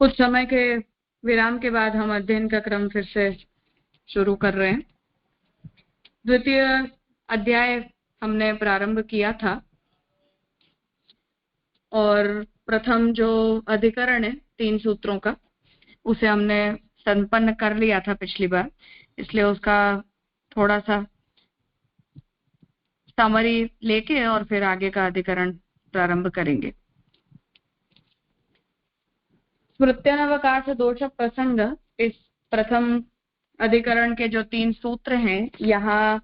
कुछ समय के विराम के बाद हम अध्ययन का क्रम फिर से शुरू कर रहे हैं। द्वितीय अध्याय हमने प्रारंभ किया था और प्रथम जो अधिकरण है 3 सूत्रों का, उसे हमने संपन्न कर लिया था पिछली बार, इसलिए उसका थोड़ा सा समरी लेके और फिर आगे का अधिकरण प्रारंभ करेंगे। स्मृत्यनवकाश दोष प्रसंग, इस प्रथम अधिकरण के जो 3 सूत्र हैं, यहाँ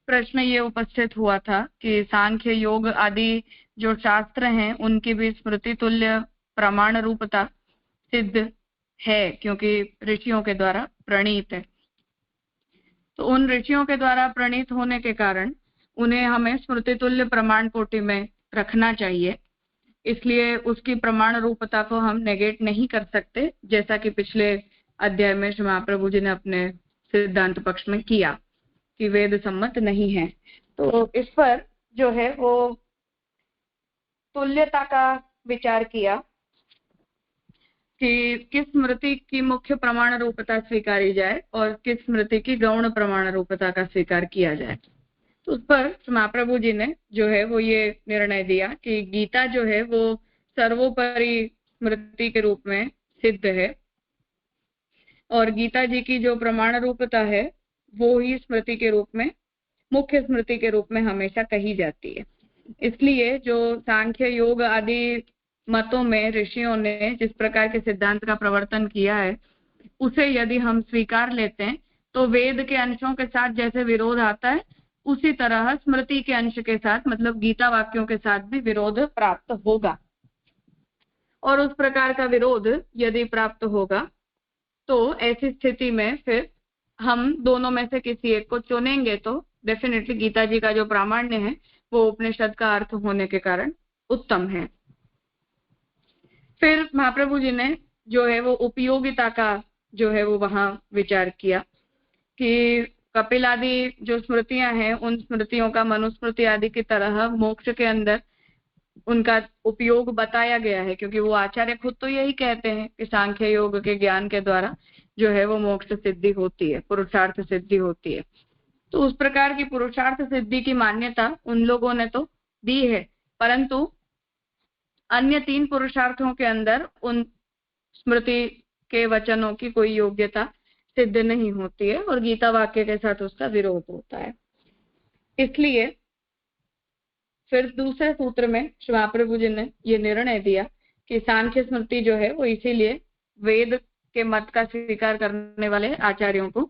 प्रश्न ये उपस्थित हुआ था कि सांख्य योग आदि जो शास्त्र हैं उनकी भी स्मृति तुल्य प्रमाण रूपता सिद्ध है, क्योंकि ऋषियों के द्वारा प्रणीत है। तो उन ऋषियों के द्वारा प्रणीत होने के कारण उन्हें हमें स्मृति तुल्य प्रमाण कोटि में रखना चाहिए, इसलिए उसकी प्रमाण रूपता को हम नेगेट नहीं कर सकते, जैसा कि पिछले अध्याय में श्री महाप्रभु जी ने अपने सिद्धांत पक्ष में किया कि वेद सम्मत नहीं है। तो इस पर जो है वो तुल्यता का विचार किया कि किस स्मृति की मुख्य प्रमाण रूपता स्वीकारी जाए और किस स्मृति की गौण प्रमाण रूपता का स्वीकार किया जाए। तो उस पर महाप्रभु जी ने जो है वो ये निर्णय दिया कि गीता जो है वो सर्वोपरि स्मृति के रूप में सिद्ध है और गीता जी की जो प्रमाण रूपता है वो ही स्मृति के रूप में, मुख्य स्मृति के रूप में हमेशा कही जाती है। इसलिए जो सांख्य योग आदि मतों में ऋषियों ने जिस प्रकार के सिद्धांत का प्रवर्तन किया है, उसे यदि हम स्वीकार लेते हैं तो वेद के अंशों के साथ जैसे विरोध आता है, उसी तरह स्मृति के अंश के साथ, मतलब गीता वाक्यों के साथ भी विरोध प्राप्त होगा। और उस प्रकार का विरोध यदि प्राप्त होगा तो ऐसी स्थिति में फिर हम दोनों में से किसी एक को चुनेंगे तो डेफिनेटली गीता जी का जो प्रामाण्य है वो उपनिषद का अर्थ होने के कारण उत्तम है। फिर महाप्रभु जी ने जो है वो उपयोगिता का जो है वो वहां विचार किया कि कपिल आदि जो स्मृतियां हैं उन स्मृतियों का मनुस्मृति आदि की तरह मोक्ष के अंदर उनका उपयोग बताया गया है, क्योंकि वो आचार्य खुद तो यही कहते हैं कि सांख्य योग के ज्ञान के द्वारा जो है वो मोक्ष सिद्धि होती है, पुरुषार्थ सिद्धि होती है। तो उस प्रकार की पुरुषार्थ सिद्धि की मान्यता उन लोगों ने तो दी है, परंतु अन्य 3 पुरुषार्थों के अंदर उन स्मृति के वचनों की कोई योग्यता सिद्ध नहीं होती है और गीता वाक्य के साथ उसका विरोध होता है। इसलिए फिर दूसरे सूत्र में श्री महाप्रभु जी ने ये निर्णय दिया कि सांख्य स्मृति जो है वो इसीलिए वेद के मत का स्वीकार करने वाले आचार्यों को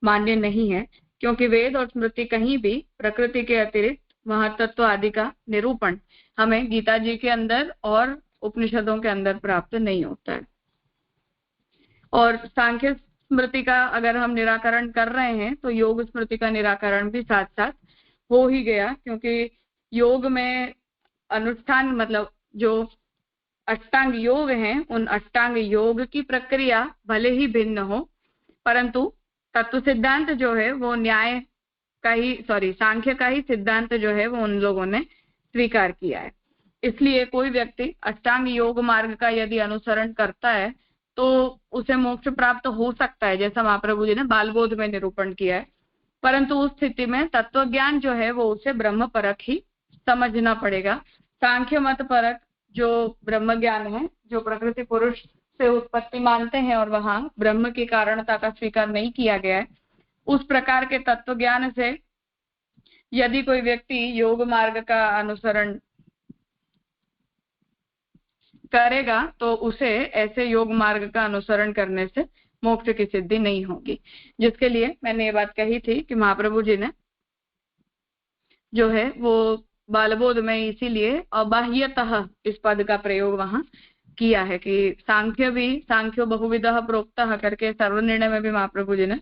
मान्य नहीं है, क्योंकि वेद और स्मृति कहीं भी प्रकृति के अतिरिक्त महत्त्व आदि का निरूपण हमें गीता जी के अंदर और उपनिषदों के अंदर प्राप्त नहीं होता है। और सांख्य स्मृति का अगर हम निराकरण कर रहे हैं तो योग स्मृति का निराकरण भी साथ साथ हो ही गया, क्योंकि योग में अनुष्ठान, मतलब जो अष्टांग योग हैं, उन अष्टांग योग की प्रक्रिया भले ही भिन्न हो, परंतु तत्व सिद्धांत जो है वो न्याय का ही, सांख्य का ही सिद्धांत जो है वो उन लोगों ने स्वीकार किया है। इसलिए कोई व्यक्ति अष्टांग योग मार्ग का यदि अनुसरण करता है तो उसे मोक्ष प्राप्त हो सकता है, जैसा महाप्रभु जी ने बालबोध में निरूपण किया है, परंतु उस स्थिति में तत्व ज्ञान जो है वो उसे ब्रह्म परक ही समझना पड़ेगा। सांख्य मत परक जो ब्रह्म ज्ञान है, जो प्रकृति पुरुष से उत्पत्ति मानते हैं और वहां ब्रह्म की कारणता का स्वीकार नहीं किया गया है, उस प्रकार के तत्व ज्ञान से यदि कोई व्यक्ति योग मार्ग का अनुसरण करेगा तो उसे ऐसे योग मार्ग का अनुसरण करने से मोक्ष की सिद्धि नहीं होगी। जिसके लिए मैंने ये बात कही थी कि महाप्रभु जी ने जो है वो बालबोध में इसीलिए अबाह्यतः इस पद का प्रयोग वहां किया है कि सांख्यो बहुविधः प्रोक्तः करके सर्वनिर्णय में भी महाप्रभु जी ने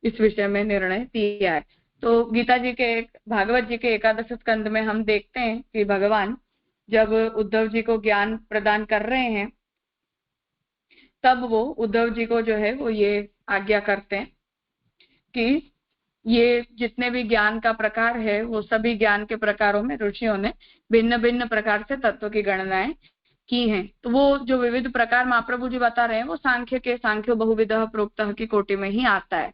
इस विषय में निर्णय दिया है। तो गीता जी के भागवत जी के 11 स्कंद में हम देखते हैं कि भगवान जब उद्धव जी को ज्ञान प्रदान कर रहे हैं तब वो उद्धव जी को जो है वो ये आज्ञा करते हैं कि ये जितने भी ज्ञान का प्रकार है वो सभी ज्ञान के प्रकारों में ऋषियों ने भिन्न भिन्न प्रकार से तत्व की गणनाएं की हैं। तो वो जो विविध प्रकार महाप्रभु जी बता रहे हैं वो सांख्यो बहुविधः प्रोक्तः की कोटि में ही आता है।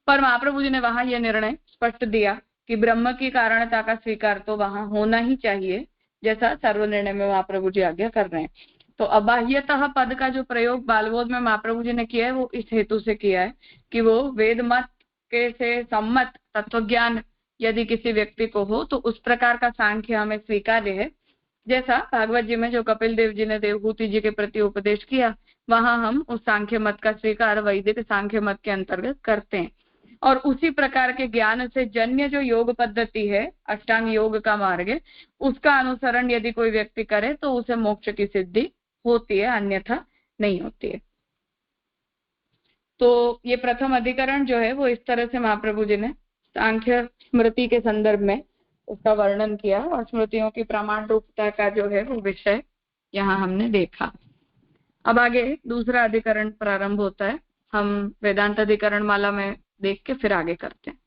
पर महाप्रभु जी ने वहां यह निर्णय स्पष्ट दिया कि ब्रह्म की कारणता का स्वीकार तो वहां होना ही चाहिए, जैसा सर्वनिर्णय में महाप्रभु जी आज्ञा कर रहे हैं। तो अबाह्यतः पद का जो प्रयोग बालबोध में महाप्रभु जी ने किया है वो इस हेतु से किया है कि वो वेद मत के से सम्मत तत्वज्ञान यदि किसी व्यक्ति को हो तो उस प्रकार का सांख्य हमें स्वीकार्य है। जैसा भागवत जी में जो कपिल देव जी ने देवहूति जी के प्रति उपदेश किया, वहां हम उस सांख्य मत का स्वीकार वैदिक सांख्य मत के अंतर्गत करते हैं। और उसी प्रकार के ज्ञान से जन्य जो योग पद्धति है, अष्टांग योग का मार्ग है, उसका अनुसरण यदि कोई व्यक्ति करे तो उसे मोक्ष की सिद्धि होती है, अन्यथा नहीं होती है। तो ये प्रथम अधिकरण जो है वो इस तरह से महाप्रभु जी ने सांख्य स्मृति के संदर्भ में उसका वर्णन किया और स्मृतियों की प्रमाण रूपता का जो है वो विषय यहाँ हमने देखा। अब आगे दूसरा अधिकरण प्रारंभ होता है। हम वेदांत अधिकरण माला में देख के फिर आगे करते हैं।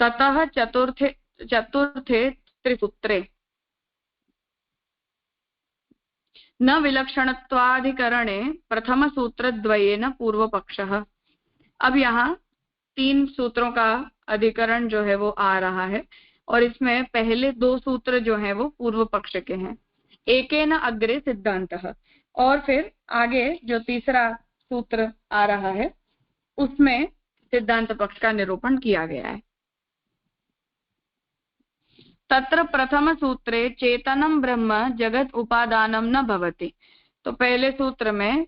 ततः चतुर्थे त्रिसूत्रे न विलक्षणत्वाधिकरणे प्रथम सूत्र द्वयेन पूर्व पक्षः। अब यहाँ 3 सूत्रों का अधिकरण जो है वो आ रहा है और इसमें पहले 2 सूत्र जो है वो पूर्व पक्ष के हैं, एकेन अग्रे सिद्धांतः, और फिर आगे जो तीसरा सूत्र आ रहा है उसमें सिद्धांत पक्ष का निरूपण किया गया है। तत्र प्रथम सूत्रे चेतनम ब्रह्म जगत उपादानम न भवति। तो पहले सूत्र में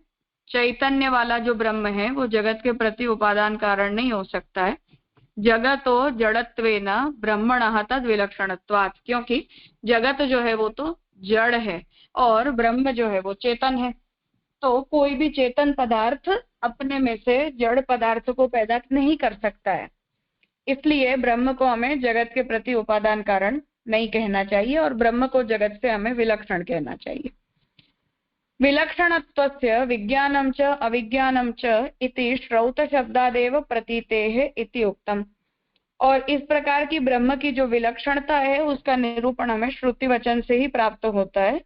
चैतन्य वाला जो ब्रह्म है वो जगत के प्रति उपादान कारण नहीं हो सकता है। जगतो जड़त्वेन ब्रह्मणः तद विलक्षणत्वात्, क्योंकि जगत जो है वो तो जड़ है और ब्रह्म जो है वो चेतन है। तो कोई भी चेतन पदार्थ अपने में से जड़ पदार्थ को पैदा नहीं कर सकता है, इसलिए ब्रह्म को हमें जगत के प्रति उपादान कारण नहीं कहना चाहिए और ब्रह्म को जगत से हमें विलक्षण कहना चाहिए। विलक्षणत्वस्य विज्ञानं च अविज्ञानं च इति श्रौत शब्दादेव प्रतीतेः इति उक्तम। और इस प्रकार की ब्रह्म की जो विलक्षणता है उसका निरूपण हमें श्रुति वचन से ही प्राप्त होता है।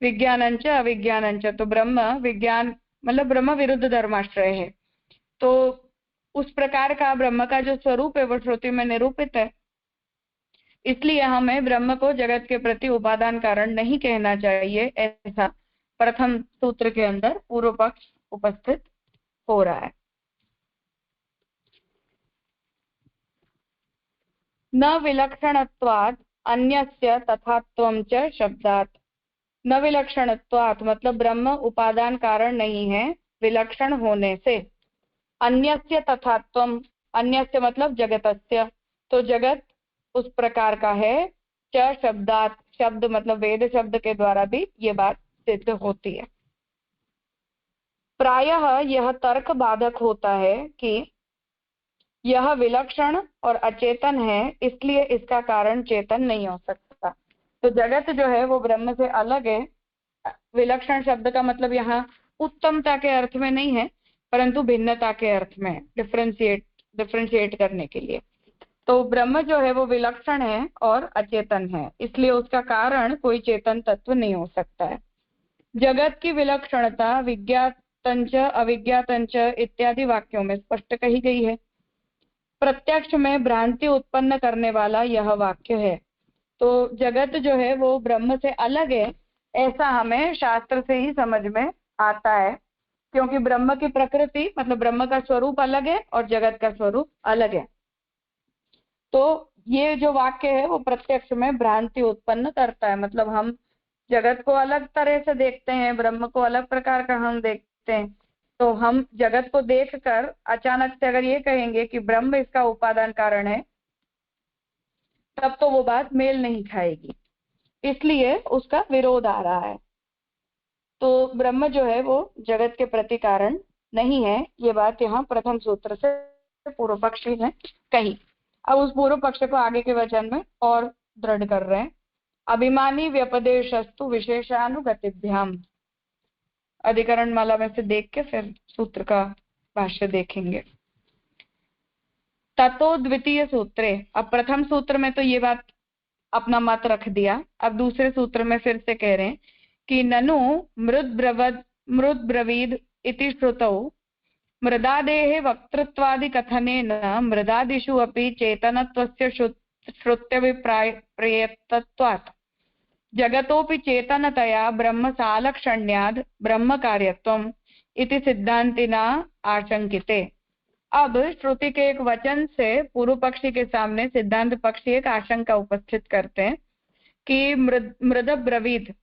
विज्ञानं च अविज्ञानं च, तो ब्रह्म विज्ञान मतलब ब्रह्म विरुद्ध धर्माश्रय है, तो उस प्रकार का ब्रह्म का जो स्वरूप है वो श्रुति में निरूपित है, इसलिए हमें ब्रह्म को जगत के प्रति उपादान कारण नहीं कहना चाहिए, ऐसा प्रथम सूत्र के अंदर पूर्व पक्ष उपस्थित हो रहा है। न विलक्षणत्वात् अन्यस्य तथात्वं च शब्दात्। न विलक्षणत्वात् मतलब ब्रह्म उपादान कारण नहीं है विलक्षण होने से। अन्यस्य तथात्वं, अन्यस्य मतलब जगतस्य, तो जगत उस प्रकार का है। च शब्दात्, शब्द मतलब वेद शब्द के द्वारा भी ये बात सिद्ध होती है। प्रायः यह तर्क बाधक होता है कि यह विलक्षण और अचेतन है, इसलिए इसका कारण चेतन नहीं हो सकता। तो जगत जो है वो ब्रह्म से अलग है। विलक्षण शब्द का मतलब यहाँ उत्तमता के अर्थ में नहीं है, परंतु भिन्नता के अर्थ में, डिफरेंशिएट करने के लिए। तो ब्रह्म जो है वो विलक्षण है और अचेतन है, इसलिए उसका कारण कोई चेतन तत्व नहीं हो सकता है। जगत की विलक्षणता विज्ञातंच अविज्ञातंच इत्यादि वाक्यों में स्पष्ट कही गई है। प्रत्यक्ष में भ्रांति उत्पन्न करने वाला यह वाक्य है। तो जगत जो है वो ब्रह्म से अलग है, ऐसा हमें शास्त्र से ही समझ में आता है, क्योंकि ब्रह्म की प्रकृति मतलब ब्रह्म का स्वरूप अलग है और जगत का स्वरूप अलग है। तो ये जो वाक्य है वो प्रत्यक्ष में भ्रांति उत्पन्न करता है, मतलब हम जगत को अलग तरह से देखते हैं, ब्रह्म को अलग प्रकार का हम देखते हैं। तो हम जगत को देखकर अचानक से अगर ये कहेंगे कि ब्रह्म इसका उपादान कारण है, तब तो वो बात मेल नहीं खाएगी, इसलिए उसका विरोध आ रहा है। तो ब्रह्म जो है वो जगत के प्रति कारण नहीं है, ये बात यहाँ प्रथम सूत्र से पूर्व पक्षी ने कही। अब उस पूर्व पक्ष को आगे के वचन में और दृढ़ कर रहे हैं। अभिमानी व्यपदेशस्तु विशेषानुगतिभ्याम। अधिकरण माला में से देख के फिर सूत्र का भाष्य देखेंगे। ततो द्वितीय सूत्रे, अब प्रथम सूत्र में तो ये बात अपना मत रख दिया, अब दूसरे सूत्र में फिर से कह रहे हैं कि ननु मृद ब्रवीद इति श्रुतौ मृदादेः वक्तृत्वादिकथनेन मृदादिषु अपि चेतनत्वस्य श्रुत्यभिप्रायत्वात् जगतोऽपि चेतनतया ब्रह्म सालक्षण्याद् ब्रह्म कार्यत्वम् इति सिद्धांतिना आशंकिते। अब श्रुति के एक वचन से पूर्व पक्षी के सामने सिद्धांत पक्षी एक आशंका उपस्थित करते हैं कि मृद ब्रवीद,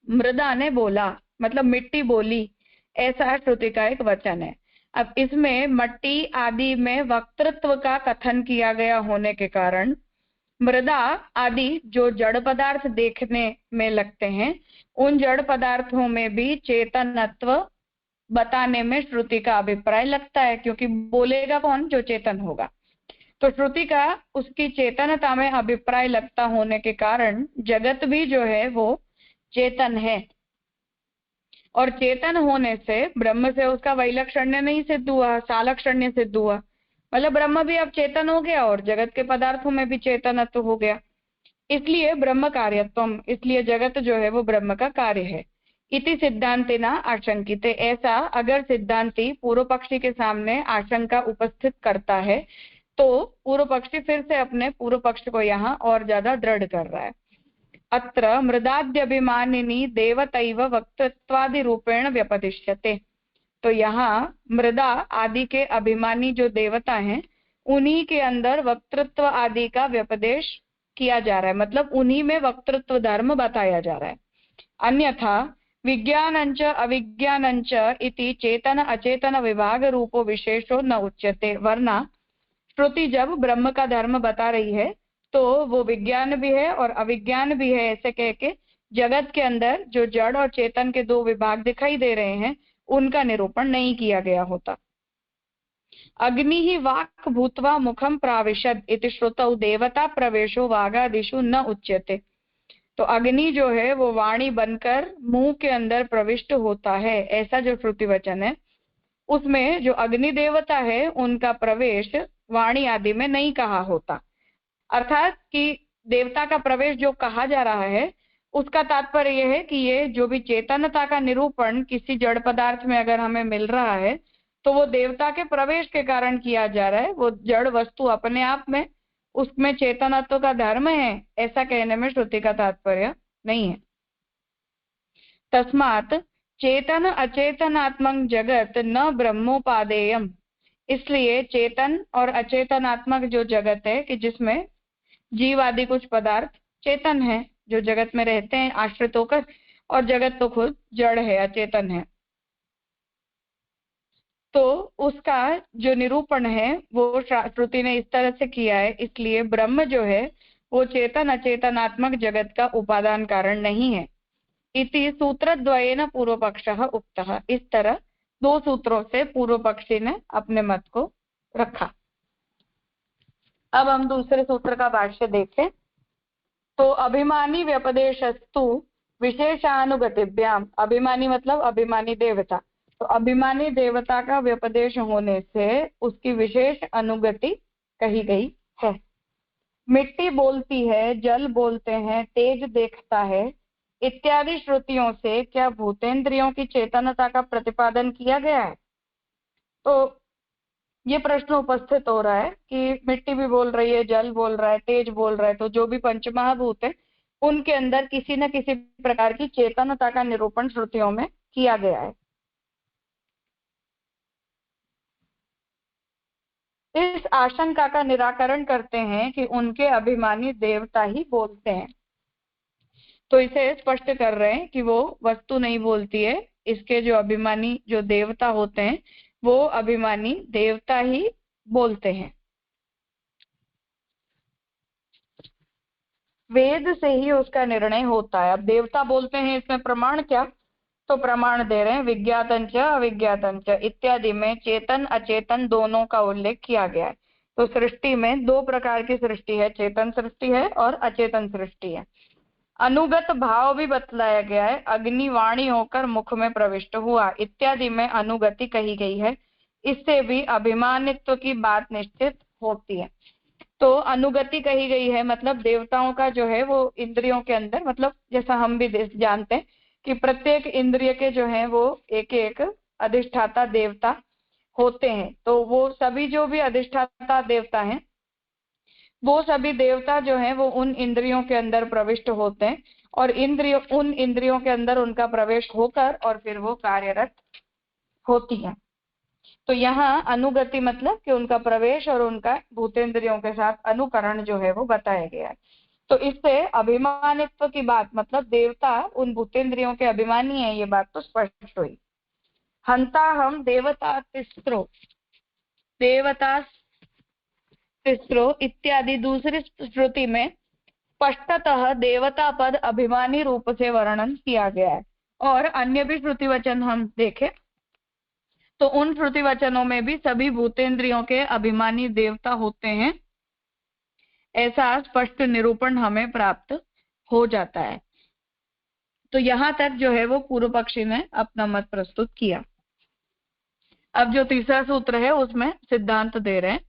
मृदा ने बोला मतलब मिट्टी बोली, ऐसा श्रुति का एक वचन है। अब इसमें मट्टी आदि में वक्तृत्व का कथन किया गया होने के कारण मृदा आदि जो जड़ पदार्थ देखने में लगते हैं, उन जड़ पदार्थों में भी चेतनत्व बताने में श्रुति का अभिप्राय लगता है, क्योंकि बोलेगा कौन? जो चेतन होगा। तो श्रुति का उसकी चेतनता में अभिप्राय लगता होने के कारण जगत भी जो है वो चेतन है, और चेतन होने से ब्रह्म से उसका वैलक्षण्य नहीं सिद्ध हुआ, सालक्षण्य सिद्ध हुआ। मतलब ब्रह्म भी अब चेतन हो गया और जगत के पदार्थों में भी चेतनत्व हो गया, इसलिए ब्रह्म कार्यत्वम, इसलिए जगत जो है वो ब्रह्म का कार्य है। इति सिद्धांतिना आशंकित, ऐसा अगर सिद्धांती पूर्व पक्षी के सामने आशंका उपस्थित करता है तो पूर्व पक्षी फिर से अपने पूर्व पक्ष को यहाँ और ज्यादा दृढ़ कर रहा है। अत्र मृदाद्यभिमानिनी देवतैव वक्तृत्वादि रूपेण व्यपदिश्यते। तो यहाँ मृदा आदि के अभिमानी जो देवता हैं, उन्हीं के अंदर वक्तृत्व आदि का व्यपदेश किया जा रहा है, मतलब उन्हीं में वक्तृत्व धर्म बताया जा रहा है। अन्यथा विज्ञानंच अविज्ञानंच इति चेतन अचेतन विभाग रूपो विशेषो न उच्यते, वरना श्रुति जब ब्रह्म का धर्म बता रही है तो वो विज्ञान भी है और अविज्ञान भी है, ऐसे कह के जगत के अंदर जो जड़ और चेतन के दो विभाग दिखाई दे रहे हैं उनका निरूपण नहीं किया गया होता। अग्नि ही वाक् भूत्वा मुखम प्राविशद इति श्रुतौ देवता प्रवेशो वागादिषु न उच्यते। तो अग्नि जो है वो वाणी बनकर मुंह के अंदर प्रविष्ट होता है, ऐसा जो श्रुति वचन है उसमें जो अग्नि देवता है उनका प्रवेश वाणी आदि में नहीं कहा होता। अर्थात कि देवता का प्रवेश जो कहा जा रहा है उसका तात्पर्य यह है कि ये जो भी चेतनता का निरूपण किसी जड़ पदार्थ में अगर हमें मिल रहा है तो वो देवता के प्रवेश के कारण किया जा रहा है। वो जड़ वस्तु अपने आप में उसमें चेतनत्व का धर्म है, ऐसा कहने में श्रुति का तात्पर्य नहीं है। तस्मात् चेतन अचेतनात्मक जगत न ब्रह्मोपादेयम, इसलिए चेतन और अचेतनात्मक जो जगत है कि जिसमें जीव आदि कुछ पदार्थ चेतन है जो जगत में रहते हैं आश्रित होकर, और जगत तो खुद जड़ है, अचेतन है, तो उसका जो निरूपण है वो श्रुति ने इस तरह से किया है। इसलिए ब्रह्म जो है वो चेतन अचेतनात्मक जगत का उपादान कारण नहीं है। इति सूत्रद्वयेन पूर्व पक्षः उक्तः, इस तरह दो सूत्रों से पूर्व पक्षी ने अपने मत को रखा। अब हम दूसरे सूत्र का भाष्य देखें तो अभिमानी व्यपदेशस्तु विशेषानुगतिभ्याम, अभिमानी मतलब अभिमानी देवता, तो अभिमानी देवता का व्यपदेश होने से उसकी विशेष अनुगति कही गई है। मिट्टी बोलती है, जल बोलते हैं, तेज देखता है इत्यादि श्रुतियों से क्या भूतेंद्रियों की चेतनता का प्रतिपादन किया गया है? तो ये प्रश्न उपस्थित हो रहा है कि मिट्टी भी बोल रही है, जल बोल रहा है, तेज बोल रहा है, तो जो भी पंचमहाभूत है उनके अंदर किसी न किसी प्रकार की चेतनता का निरूपण श्रुतियों में किया गया है। इस आशंका का निराकरण करते हैं कि उनके अभिमानी देवता ही बोलते हैं। तो इसे स्पष्ट कर रहे हैं कि वो वस्तु नहीं बोलती है, इसके जो अभिमानी जो देवता होते हैं वो अभिमानी देवता ही बोलते हैं। वेद से ही उसका निर्णय होता है। अब देवता बोलते हैं, इसमें प्रमाण क्या? तो प्रमाण दे रहे हैं विज्ञातंच अविज्ञातंच इत्यादि में चेतन अचेतन दोनों का उल्लेख किया गया है। तो सृष्टि में दो प्रकार की सृष्टि है, चेतन सृष्टि है और अचेतन सृष्टि है। अनुगत भाव भी बतलाया गया है, अग्निवाणी होकर मुख में प्रविष्ट हुआ इत्यादि में अनुगति कही गई है। इससे भी अभिमानित्व की बात निश्चित होती है। तो अनुगति कही गई है मतलब देवताओं का जो है वो इंद्रियों के अंदर, मतलब जैसा हम भी जानते हैं कि प्रत्येक इंद्रिय के जो है वो एक एक अधिष्ठाता देवता होते हैं। तो वो सभी जो भी अधिष्ठाता देवता हैं, वो सभी देवता जो हैं वो उन इंद्रियों के अंदर प्रविष्ट होते हैं, और उन इंद्रियों के अंदर उनका प्रवेश होकर और फिर वो कार्यरत होती है। तो यहाँ अनुगति मतलब कि उनका प्रवेश और उनका भूतेंद्रियों के साथ अनुकरण जो है वो बताया गया है। तो इससे अभिमानित्व की बात, मतलब देवता उन भूतेंद्रियों के अभिमानी है, ये बात तो स्पष्ट हुई। हंता हम देवता तिस्रो इत्यादि दूसरी श्रुति में स्पष्टतः देवता पद अभिमानी रूप से वर्णन किया गया है। और अन्य भी श्रुति वचन हम देखें तो उन श्रुति वचनों में भी सभी भूतेंद्रियों के अभिमानी देवता होते हैं, ऐसा स्पष्ट निरूपण हमें प्राप्त हो जाता है। तो यहां तक जो है वो पूर्व पक्षी ने अपना मत प्रस्तुत किया। अब जो तीसरा सूत्र है उसमें सिद्धांत दे रहे हैं।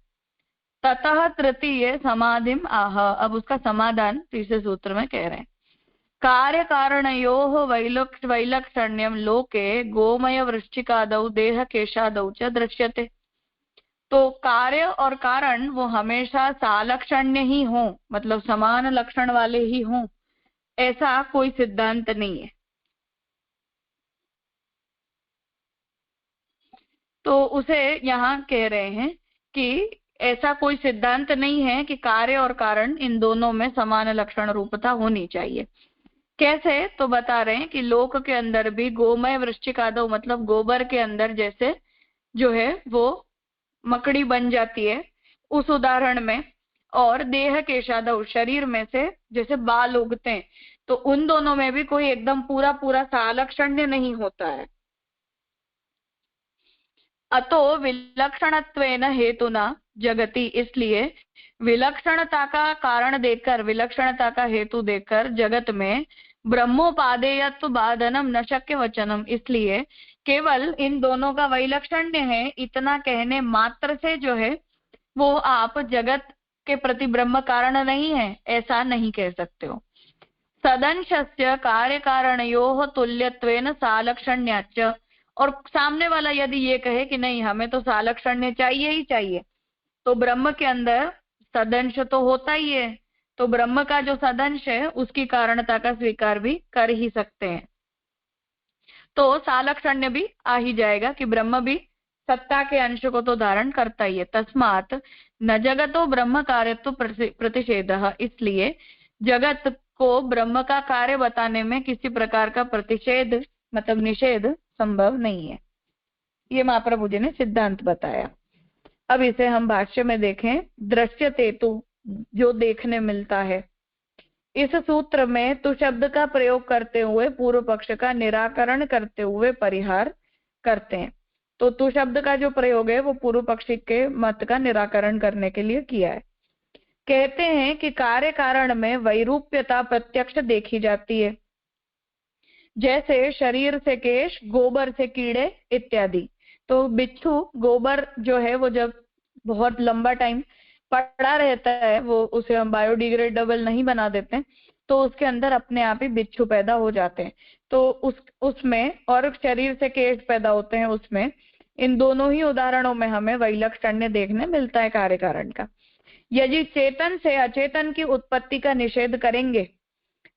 ततः तृतीय समाधिम आह, अब उसका समाधान तीसरे सूत्र में कह रहे हैं। कार्य कारणयोः वैलक्षण्यम लोके गोमय वृश्चिकादौ देह केशादौ च दृश्यते। तो कार्य और कारण वो हमेशा सालक्षण्य ही हो, मतलब समान लक्षण वाले ही हों, ऐसा कोई सिद्धांत नहीं है। तो उसे यहाँ कह रहे हैं कि ऐसा कोई सिद्धांत नहीं है कि कार्य और कारण इन दोनों में समान लक्षण रूपता होनी चाहिए। कैसे, तो बता रहे हैं कि लोक के अंदर भी गोमय वृश्चिकादौ, मतलब गोबर के अंदर जैसे जो है वो मकड़ी बन जाती है उस उदाहरण में, और देह केशादौ, शरीर में से जैसे बाल उगते हैं, तो उन दोनों में भी कोई एकदम पूरा पूरा सालक्षण्य नहीं होता है। अतो विलक्षणत्वेन हेतुना जगति, इसलिए विलक्षणता का कारण देकर, विलक्षणता का हेतु देकर जगत में ब्रह्मोपादेयत्व बाधनम न शक्य वचनम, इसलिए केवल इन दोनों का वैलक्षण्य है इतना कहने मात्र से जो है वो आप जगत के प्रति ब्रह्म कारण नहीं है ऐसा नहीं कह सकते हो। सदंशस्य कार्य कारणयोः तुल्यत्वेन सालक्षण्याच्च, और सामने वाला यदि ये कहे कि नहीं हमें तो सालक्षण्य चाहिए ही चाहिए, तो ब्रह्म के अंदर सदंश तो होता ही है, तो ब्रह्म का जो सदंश है उसकी कारणता का स्वीकार भी कर ही सकते हैं। तो सालक्षण्य भी आ ही जाएगा कि ब्रह्म भी सत्ता के अंश को तो धारण करता ही है। तस्मात् न जगतो ब्रह्म कार्यत्व प्रतिषेधः, इसलिए जगत को ब्रह्म का कार्य बताने में किसी प्रकार का प्रतिषेध मतलब निषेध संभव नहीं है। ये महाप्रभु जी ने सिद्धांत बताया। अब इसे हम भाष्य में देखें। दृश्यते तु, जो देखने मिलता है, इस सूत्र में तु शब्द का प्रयोग करते हुए पूर्व पक्ष का निराकरण करते हुए परिहार करते हैं। तो तु शब्द का जो प्रयोग है वो पूर्व पक्षी के मत का निराकरण करने के लिए किया है। कहते हैं कि कार्य कारण में वैरूप्यता प्रत्यक्ष देखी जाती है, जैसे शरीर से केश, गोबर से कीड़े इत्यादि। तो बिच्छू गोबर जो है वो जब बहुत लंबा टाइम पड़ा रहता है, वो उसे हम बायोडिग्रेडेबल नहीं बना देते, तो उसके अंदर अपने आप ही बिच्छू पैदा हो जाते हैं। तो उसमें और शरीर से केश पैदा होते हैं उसमें, इन दोनों ही उदाहरणों में हमें वैलक्षण्य देखने मिलता है कार्य कारण का। यदि चेतन से अचेतन की उत्पत्ति का निषेध करेंगे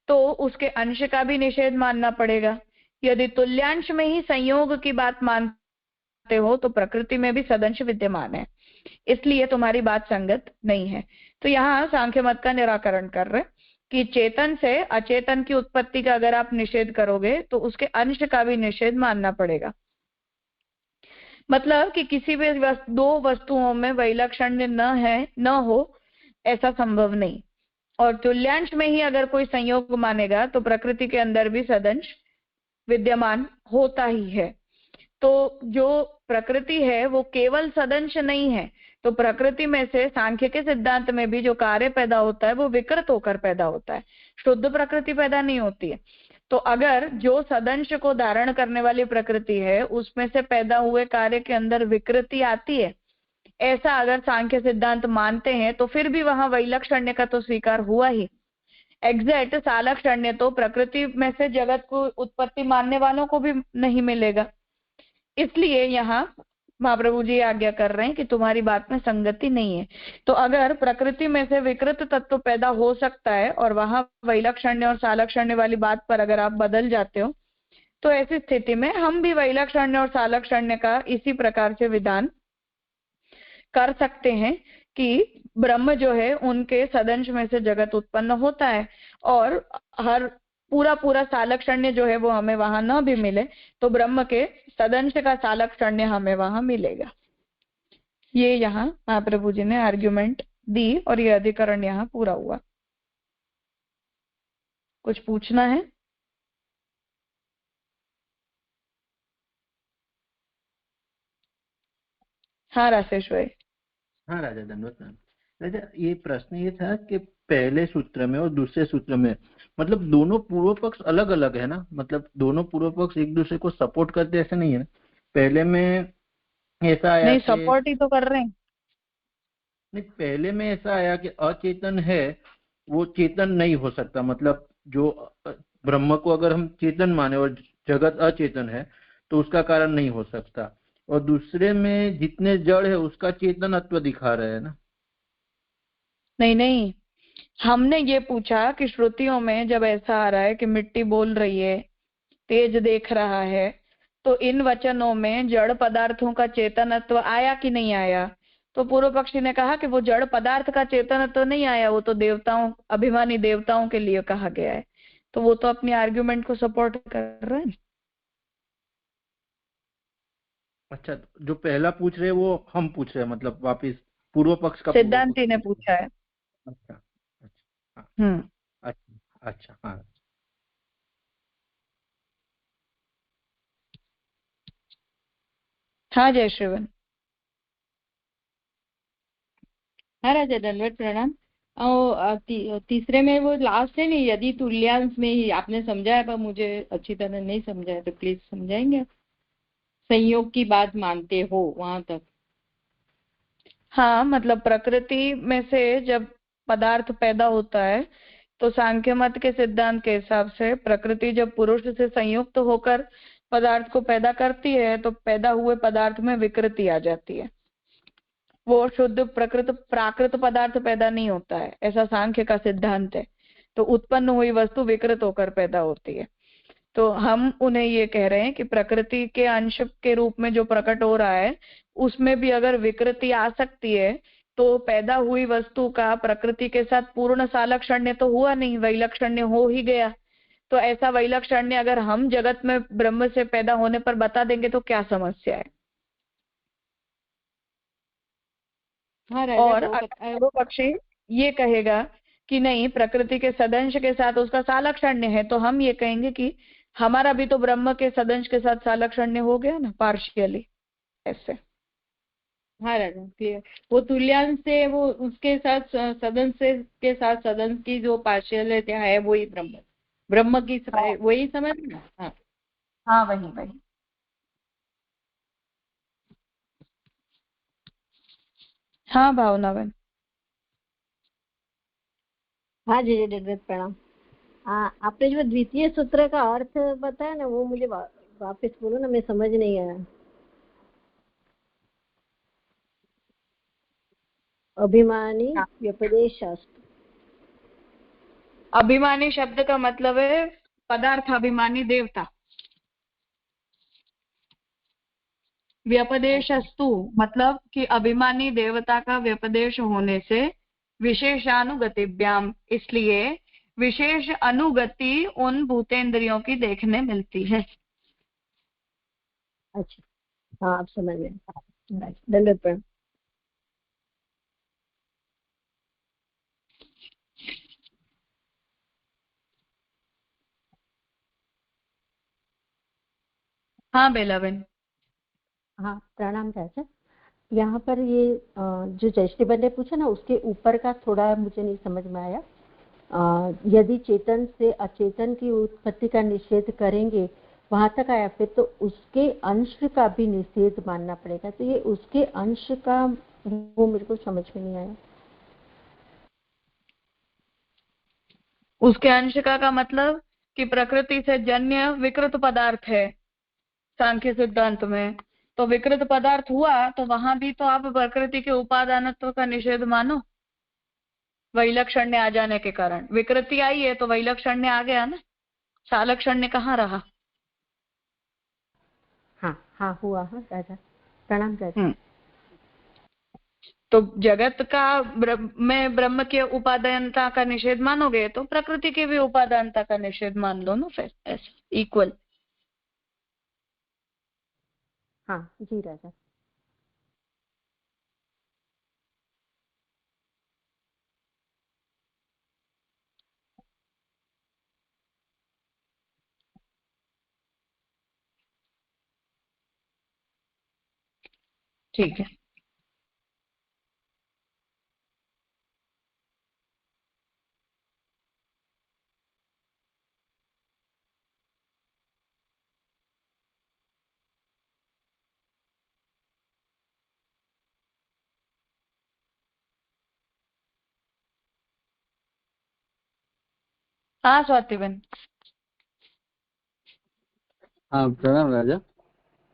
तो उसके अंश का भी निषेध मानना पड़ेगा। यदि तुल्यांश में ही संयोग की बात मानते हो तो प्रकृति में भी सदंश विद्यमान है, इसलिए तुम्हारी बात संगत नहीं है। तो यहाँ सांख्य मत का निराकरण कर रहे कि चेतन से अचेतन की उत्पत्ति का अगर आप निषेध करोगे तो उसके अंश का भी निषेध मानना पड़ेगा। मतलब कि किसी भी दो वस्तुओं में वैलक्षण्य न हो ऐसा संभव नहीं, और तुल्यांश में ही अगर कोई संयोग मानेगा तो प्रकृति के अंदर भी सदंश विद्यमान होता ही है। तो जो प्रकृति है वो केवल सदंश नहीं है, तो प्रकृति में से सांख्य के सिद्धांत में भी जो कार्य पैदा होता है वो विकृत होकर पैदा होता है, शुद्ध प्रकृति पैदा नहीं होती है। तो अगर जो सदंश को धारण करने वाली प्रकृति है उसमें से पैदा हुए कार्य के अंदर विकृति आती है, ऐसा अगर सांख्य सिद्धांत मानते हैं तो फिर भी वहां वैलक्षण्य का तो स्वीकार हुआ ही। एग्जैक्ट सालक्षण्य तो प्रकृति में से जगत को उत्पत्ति मानने वालों को भी नहीं मिलेगा। इसलिए यहाँ महाप्रभु जी आज्ञा कर रहे हैं कि तुम्हारी बात में संगति नहीं है। तो अगर प्रकृति में से विकृत तत्व पैदा हो सकता है और वहां वैलक्षण्य और सालक्षण्य वाली बात पर अगर आप बदल जाते हो, तो ऐसी स्थिति में हम भी वैलक्षण्य और सालक्षण्य का इसी प्रकार से विधान कर सकते हैं कि ब्रह्म जो है उनके सदंश में से जगत उत्पन्न होता है, और हर पूरा पूरा सालक्षण्य जो है वो हमें वहां न भी मिले तो ब्रह्म के सदंश का सालक्षण्य हमें वहां मिलेगा। ये यहाँ महाप्रभु जी ने आर्ग्यूमेंट दी और ये अधिकरण यहाँ पूरा हुआ। कुछ पूछना है? हाँ राजेश भाई। हाँ राजा, धन्यवाद मैम। राजा, ये प्रश्न ये था कि पहले सूत्र में और दूसरे सूत्र में मतलब दोनों पूर्व पक्ष अलग अलग है ना, मतलब दोनों पूर्व पक्ष एक दूसरे को सपोर्ट करते ऐसे नहीं है ना। पहले में ऐसा आया नहीं, कि सपोर्ट ही तो कर रहे हैं। नहीं, पहले में ऐसा आया कि अचेतन है वो चेतन नहीं हो सकता, मतलब जो ब्रह्म को अगर हम चेतन माने और जगत अचेतन है तो उसका कारण नहीं हो सकता। और दूसरे में जितने जड़ है उसका चेतनत्व दिखा रहे हैं ना। नहीं नहीं, हमने ये पूछा कि श्रुतियों में जब ऐसा आ रहा है कि मिट्टी बोल रही है, तेज देख रहा है, तो इन वचनों में जड़ पदार्थों का चेतनत्व आया कि नहीं आया? तो पूर्व पक्षी ने कहा कि वो जड़ पदार्थ का चेतनत्व नहीं आया, वो तो देवताओं, अभिमानी देवताओं के लिए कहा गया है। तो वो तो अपनी आर्ग्यूमेंट को सपोर्ट कर रहे हैं। अच्छा, जो पहला पूछ रहे हैं वो हम पूछ रहे हैं, मतलब वापिस पूर्व पक्ष का पूर्व सिद्धांति पक्ष ने पूछ पूछा है। रहे हैं। अच्छा अच्छा, हाँ, हम्म। अच्छा अच्छा, हाँ। हाँ जय श्रीवन। हाँ राजा, दंडवत प्रणाम। तीसरे में वो लास्ट है नहीं, यदि तुल्यांश में ही आपने समझाया पर मुझे अच्छी तरह नहीं समझाया, तो प्लीज समझाएंगे। संयोग की बात मानते हो वहां तक? हाँ, मतलब प्रकृति में से जब पदार्थ पैदा होता है तो सांख्य मत के सिद्धांत के हिसाब से प्रकृति जब पुरुष से संयुक्त होकर पदार्थ को पैदा करती है तो पैदा हुए पदार्थ में विकृति आ जाती है। वो शुद्ध प्रकृत प्राकृत पदार्थ पैदा नहीं होता है, ऐसा सांख्य का सिद्धांत है। तो उत्पन्न हुई वस्तु विकृत होकर पैदा होती है। तो हम उन्हें ये कह रहे हैं कि प्रकृति के अंश के रूप में जो प्रकट हो रहा है उसमें भी अगर विकृति आ सकती है तो पैदा हुई वस्तु का प्रकृति के साथ पूर्ण सालक्षण्य तो हुआ नहीं, वैलक्षण्य हो ही गया। तो ऐसा वैलक्षण्य अगर हम जगत में ब्रह्म से पैदा होने पर बता देंगे तो क्या समस्या है? हाँ और राजा, अगर वो पक्षी ये कहेगा कि नहीं प्रकृति के सदंश के साथ उसका सालक्षण्य है, तो हम ये कहेंगे कि हमारा भी तो ब्रह्म के सदंश के साथ सालक्षण्य हो गया ना, पार्शियली ऐसे। हाँ राजा, क्लियर। वो तुल्यांश से वो उसके साथ सदन से के साथ सदन की जो पार्शियलिटी है वही ब्रह्म, ब्रह्म की वही समझ ना। हाँ हाँ, वही वही। हाँ भावना बहन। हाँ जी जी, दंडवत प्रणाम। आपने जो द्वितीय सूत्र का अर्थ बताया ना, वो मुझे वापस बोलो ना, मैं समझ नहीं आया। अभिमानी व्यपदेश शास्त्र। अभिमानी शब्द का मतलब है पदार्थ अभिमानी देवता। व्यपदेशस्तु मतलब कि अभिमानी देवता का व्यपदेश होने से विशेषानुगतिभ्याम, इसलिए विशेष अनुगति उन भूतेंद्रियों की देखने मिलती है। अच्छा, हाँ आप समझ गए। दंडवत प्रणाम। हाँ बेला बहन। हाँ प्रणाम चाचा। यहाँ पर ये जो जयश्रीबन ने पूछा ना, उसके ऊपर का थोड़ा मुझे नहीं समझ में आया। यदि चेतन से अचेतन की उत्पत्ति का निषेध करेंगे, वहां तक आया, फिर तो उसके अंश का भी निषेध मानना पड़ेगा। तो ये उसके अंश का वो मेरे को समझ में नहीं आया। उसके अंशिका का मतलब कि प्रकृति से जन्य विकृत पदार्थ है सांख्य सिद्धांत में, तो विकृत पदार्थ हुआ तो वहां भी तो आप प्रकृति के उपादानत्व का निषेध मानो। वैलक्षण्य आ जाने के कारण विकृति आई है तो वैलक्षण्य आ गया ना, सालक्षण्य कहाँ रहा। हाँ हाँ हुआ। हाँ राजा, प्रणाम राजा। तो जगत का में ब्रह्म के उपादानता का निषेध मानोगे तो प्रकृति के भी उपादानता का निषेध मान लो ना, फिर ऐसा इक्वल। हाँ जी राजा। ठीक है। हाँ स्वाति बहन। हाँ प्रणाम राजा।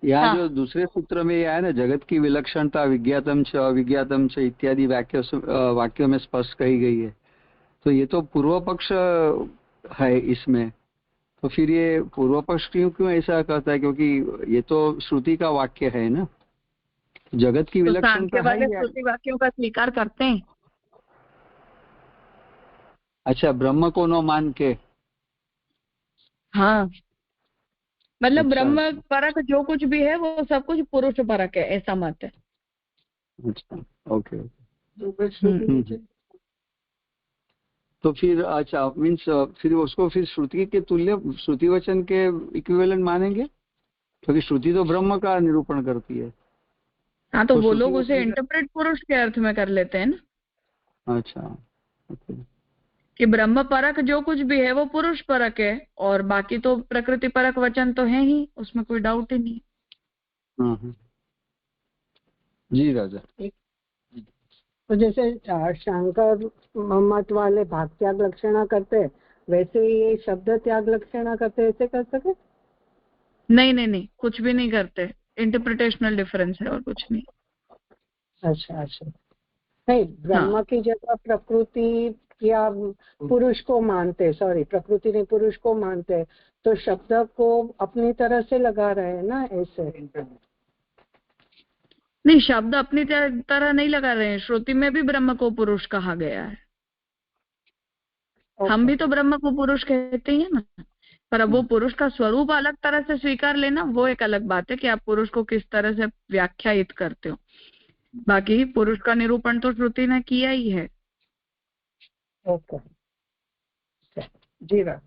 यहाँ हाँ। जो दूसरे सूत्र में ये है ना, जगत की विलक्षणता विज्ञातम च अविज्ञातम च इत्यादि वाक्यों में स्पष्ट कही गई है, तो ये तो पूर्व पक्ष है इसमें, तो फिर ये पूर्व पक्ष क्यों ऐसा कहता है? क्योंकि ये तो श्रुति का वाक्य है ना, जगत की विलक्षणता तो है। श्रुति वाक्यों का स्वीकार करते हैं। अच्छा, ब्रह्म को न मान के। हाँ मतलब अच्छा, ब्रह्म परक जो कुछ भी है वो सब कुछ पुरुष परक है, ऐसा मत है। अच्छा ओके। तो फिर अच्छा मीन्स फिर उसको फिर श्रुति के तुल्य, श्रुति वचन के इक्विवेलेंट मानेंगे, क्योंकि श्रुति तो ब्रह्म का निरूपण करती है। हाँ तो वो लोग उसे इंटरप्रेट पुरुष के अर्थ में कर लेते हैं ना। अच्छा ओके। कि ब्रह्म परक जो कुछ भी है वो पुरुष परक है, और बाकी तो प्रकृति परक वचन तो है ही, उसमें कोई डाउट ही नहीं। जी राजा। तो जैसे शंकर मत वाले भाग त्याग लक्षणा करते, वैसे ये शब्द त्याग लक्षणा करते, ऐसे कर सके? नहीं, कुछ भी नहीं करते, इंटरप्रिटेशनल डिफरेंस है और कुछ नहीं। अच्छा अच्छा। नहीं, ब्रह्म की जगह प्रकृति या पुरुष को मानते, सॉरी प्रकृति नहीं पुरुष को मानते, तो शब्द को अपनी तरह से लगा रहे हैं ना, ऐसे? नहीं, शब्द अपनी तरह नहीं लगा रहे हैं, श्रुति में भी ब्रह्म को पुरुष कहा गया है। हम भी तो ब्रह्म को पुरुष कहते हैं ना, पर अब वो पुरुष का स्वरूप अलग तरह से स्वीकार लेना वो एक अलग बात है कि आप पुरुष को किस तरह से व्याख्यायित करते हो। बाकी पुरुष का निरूपण तो श्रुति ने किया ही है। ओके जी राम।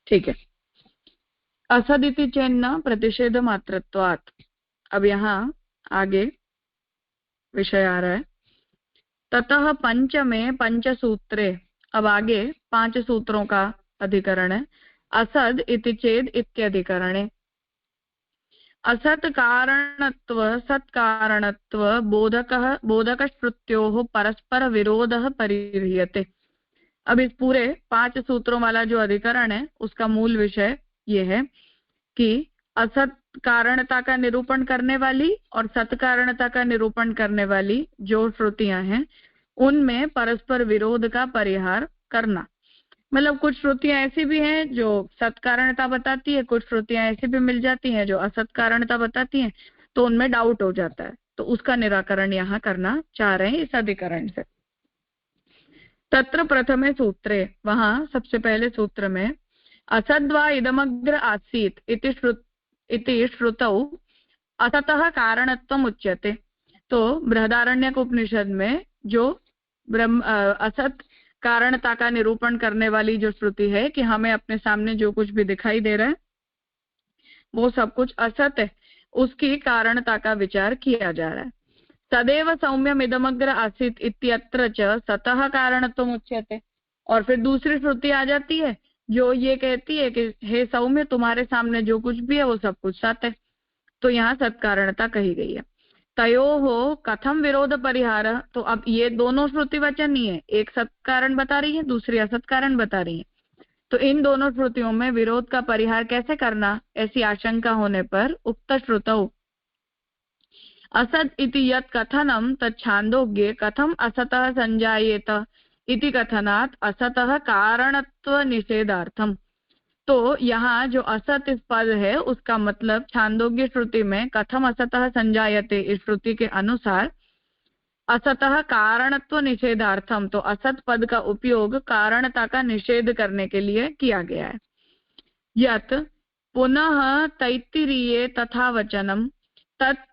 ठीक है। असदिति चेन्न प्रतिषेध मात्रत्वात्। अब यहाँ आगे विषय आ रहा है। ततः पंचमे पंचसूत्रे, अब आगे 5 सूत्रों का अधिकरण है। असद इति चेद इत्यधिकरणे असत् कारणत्व सत्कारणत्व बोधकश्रुत्योः परस्पर विरोधः परिह्रियते। अब इस पूरे 5 सूत्रों वाला जो अधिकरण है उसका मूल विषय ये है कि असत कारणता का निरूपण करने वाली और सत कारणता का निरूपण करने वाली जो श्रुतियां हैं उनमें परस्पर विरोध का परिहार करना। मतलब कुछ श्रुतियां ऐसी भी हैं जो सत कारणता बताती है, कुछ श्रुतियां ऐसी भी मिल जाती हैं जो असत कारणता बताती हैं, तो उनमें डाउट हो जाता है, तो उसका निराकरण यहाँ करना चाह रहे हैं इस अधिकरण से। तत्र प्रथमे सूत्रे, वहां सबसे पहले सूत्र में असद्वा इदमग्र आसीत् इति श्रुतौ असतः कारणत्वम् उच्यते। तो बृहदारण्यक उपनिषद में जो असत कारणता का निरूपण करने वाली जो श्रुति है कि हमें अपने सामने जो कुछ भी दिखाई दे रहा है वो सब कुछ असत है, उसकी कारणता का विचार किया जा रहा है। तदेव सौम्यम इदमग्र आसीत् इत्यत्र च सतः कारणत्वम् उच्यते। और फिर दूसरी श्रुति आ जाती है जो ये कहती है कि हे सौम्य, तुम्हारे सामने जो कुछ भी है वो सब कुछ सत्य है, तो यहाँ सत्कारणता कही गई है। तयोः कथम विरोध परिहार, तो अब ये दोनों श्रुति वचन ही है, एक सत्कारण बता रही है, दूसरी असत कारण बता रही है, तो इन दोनों श्रुतियों में विरोध का परिहार कैसे करना, ऐसी आशंका होने पर उक्त श्रुतौ असत इति यत् कथनम तच्छांदोग्ये कथम असतः संजायेत इति कथनात् असतः कारणत्व निषेधार्थम। तो यहाँ जो असत इस पद है उसका मतलब छांदोग्य श्रुति में कथम असतः संजायते इस श्रुति के अनुसार असतः कारणत्व निषेधार्थम, तो असत पद का उपयोग कारणता का निषेध करने के लिए किया गया है। यत् पुनः तैत्तिरीये तथा वचनम तत्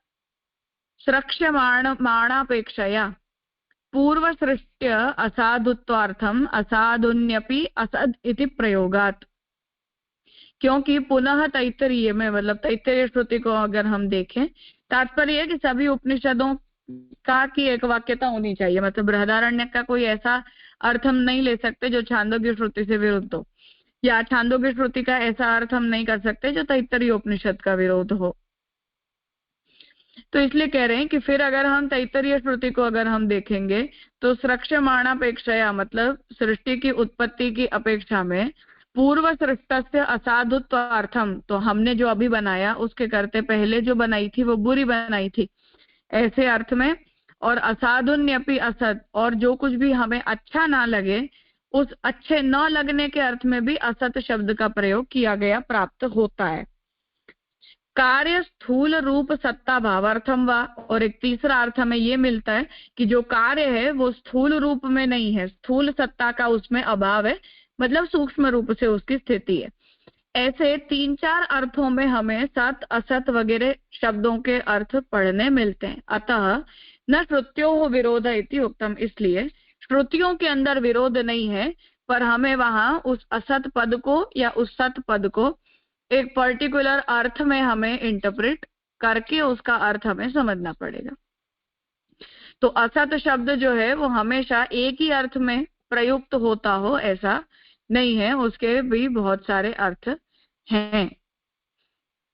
स्रक्ष्यमाणापेक्षया पूर्वसृष्ट्य असाधुत्वार्थम असाधुन्यपि असद इति प्रयोगात्, क्योंकि पुनः तैत्तरीय में मतलब तैत्तरीय श्रुति को अगर हम देखें, तात्पर्य है कि सभी उपनिषदों का की एक वाक्यता होनी चाहिए, मतलब बृहदारण्यक का कोई ऐसा अर्थ हम नहीं ले सकते जो छांदोग्य श्रुति से विरुद्ध हो, या छांदोग्य श्रुति का ऐसा अर्थ हम नहीं कर सकते जो तैत्तरीय उपनिषद का विरोध हो। तो इसलिए कह रहे हैं कि फिर अगर हम तैत्तरीय श्रुति को अगर हम देखेंगे तो स्रक्ष्यमाणापेक्षया मतलब सृष्टि की उत्पत्ति की अपेक्षा में पूर्व सृष्टस्य असाधुत्वार्थम, तो हमने जो अभी बनाया उसके करते पहले जो बनाई थी वो बुरी बनाई थी ऐसे अर्थ में, और असाधुन्यपि असत, और जो कुछ भी हमें अच्छा ना लगे उस अच्छे न लगने के अर्थ में भी असत शब्द का प्रयोग किया गया प्राप्त होता है। कार्य स्थूल रूप सत्ता भावार्थम वा, और एक तीसरा अर्थ हमें ये मिलता है कि जो कार्य है वो स्थूल रूप में नहीं है, स्थूल सत्ता का उसमें अभाव है, मतलब सूक्ष्म रूप से उसकी स्थिति है। ऐसे 3-4 अर्थों में हमें सत असत वगैरह शब्दों के अर्थ पढ़ने मिलते हैं। अतः न श्रुत्योः विरोध इति उक्तम, इसलिए श्रुतियों के अंदर विरोध नहीं है, पर हमें वहां उस असत पद को या उस सत पद को एक पर्टिकुलर अर्थ में हमें इंटरप्रेट करके उसका अर्थ हमें समझना पड़ेगा। तो असत शब्द जो है वो हमेशा एक ही अर्थ में प्रयुक्त होता हो ऐसा नहीं है, उसके भी बहुत सारे अर्थ हैं।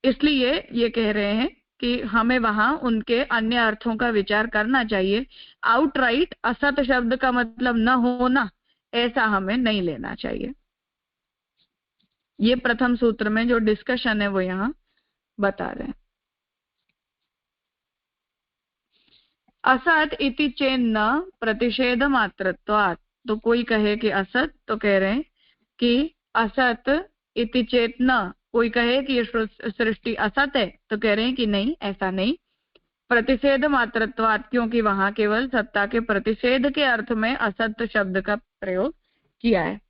इसलिए ये कह रहे हैं कि हमें वहां उनके अन्य अर्थों का विचार करना चाहिए। आउटराइट असत शब्द का मतलब न होना ऐसा हमें नहीं लेना चाहिए। ये प्रथम सूत्र में जो डिस्कशन है वो यहाँ बता रहे हैं। असत इति चेन्न प्रतिषेध मात्रत्वात्, तो कोई कहे कि असत, तो कह रहे हैं कि असत इति चेत न, कोई कहे कि ये सृष्टि असत है तो कह रहे हैं कि नहीं, ऐसा नहीं, प्रतिषेध मात्रत्वात्, क्योंकि वहां केवल सत्ता के प्रतिषेध के अर्थ में असत शब्द का प्रयोग किया है।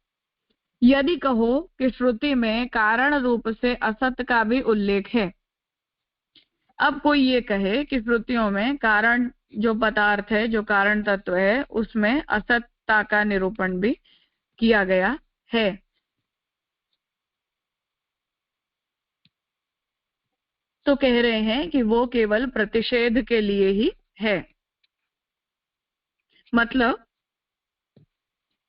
यदि कहो कि श्रुति में कारण रूप से असत का भी उल्लेख है, अब कोई ये कहे कि श्रुतियों में कारण जो पदार्थ है, जो कारण तत्व है, उसमें असत्ता का निरूपण भी किया गया है, तो कह रहे हैं कि वो केवल प्रतिषेध के लिए ही है, मतलब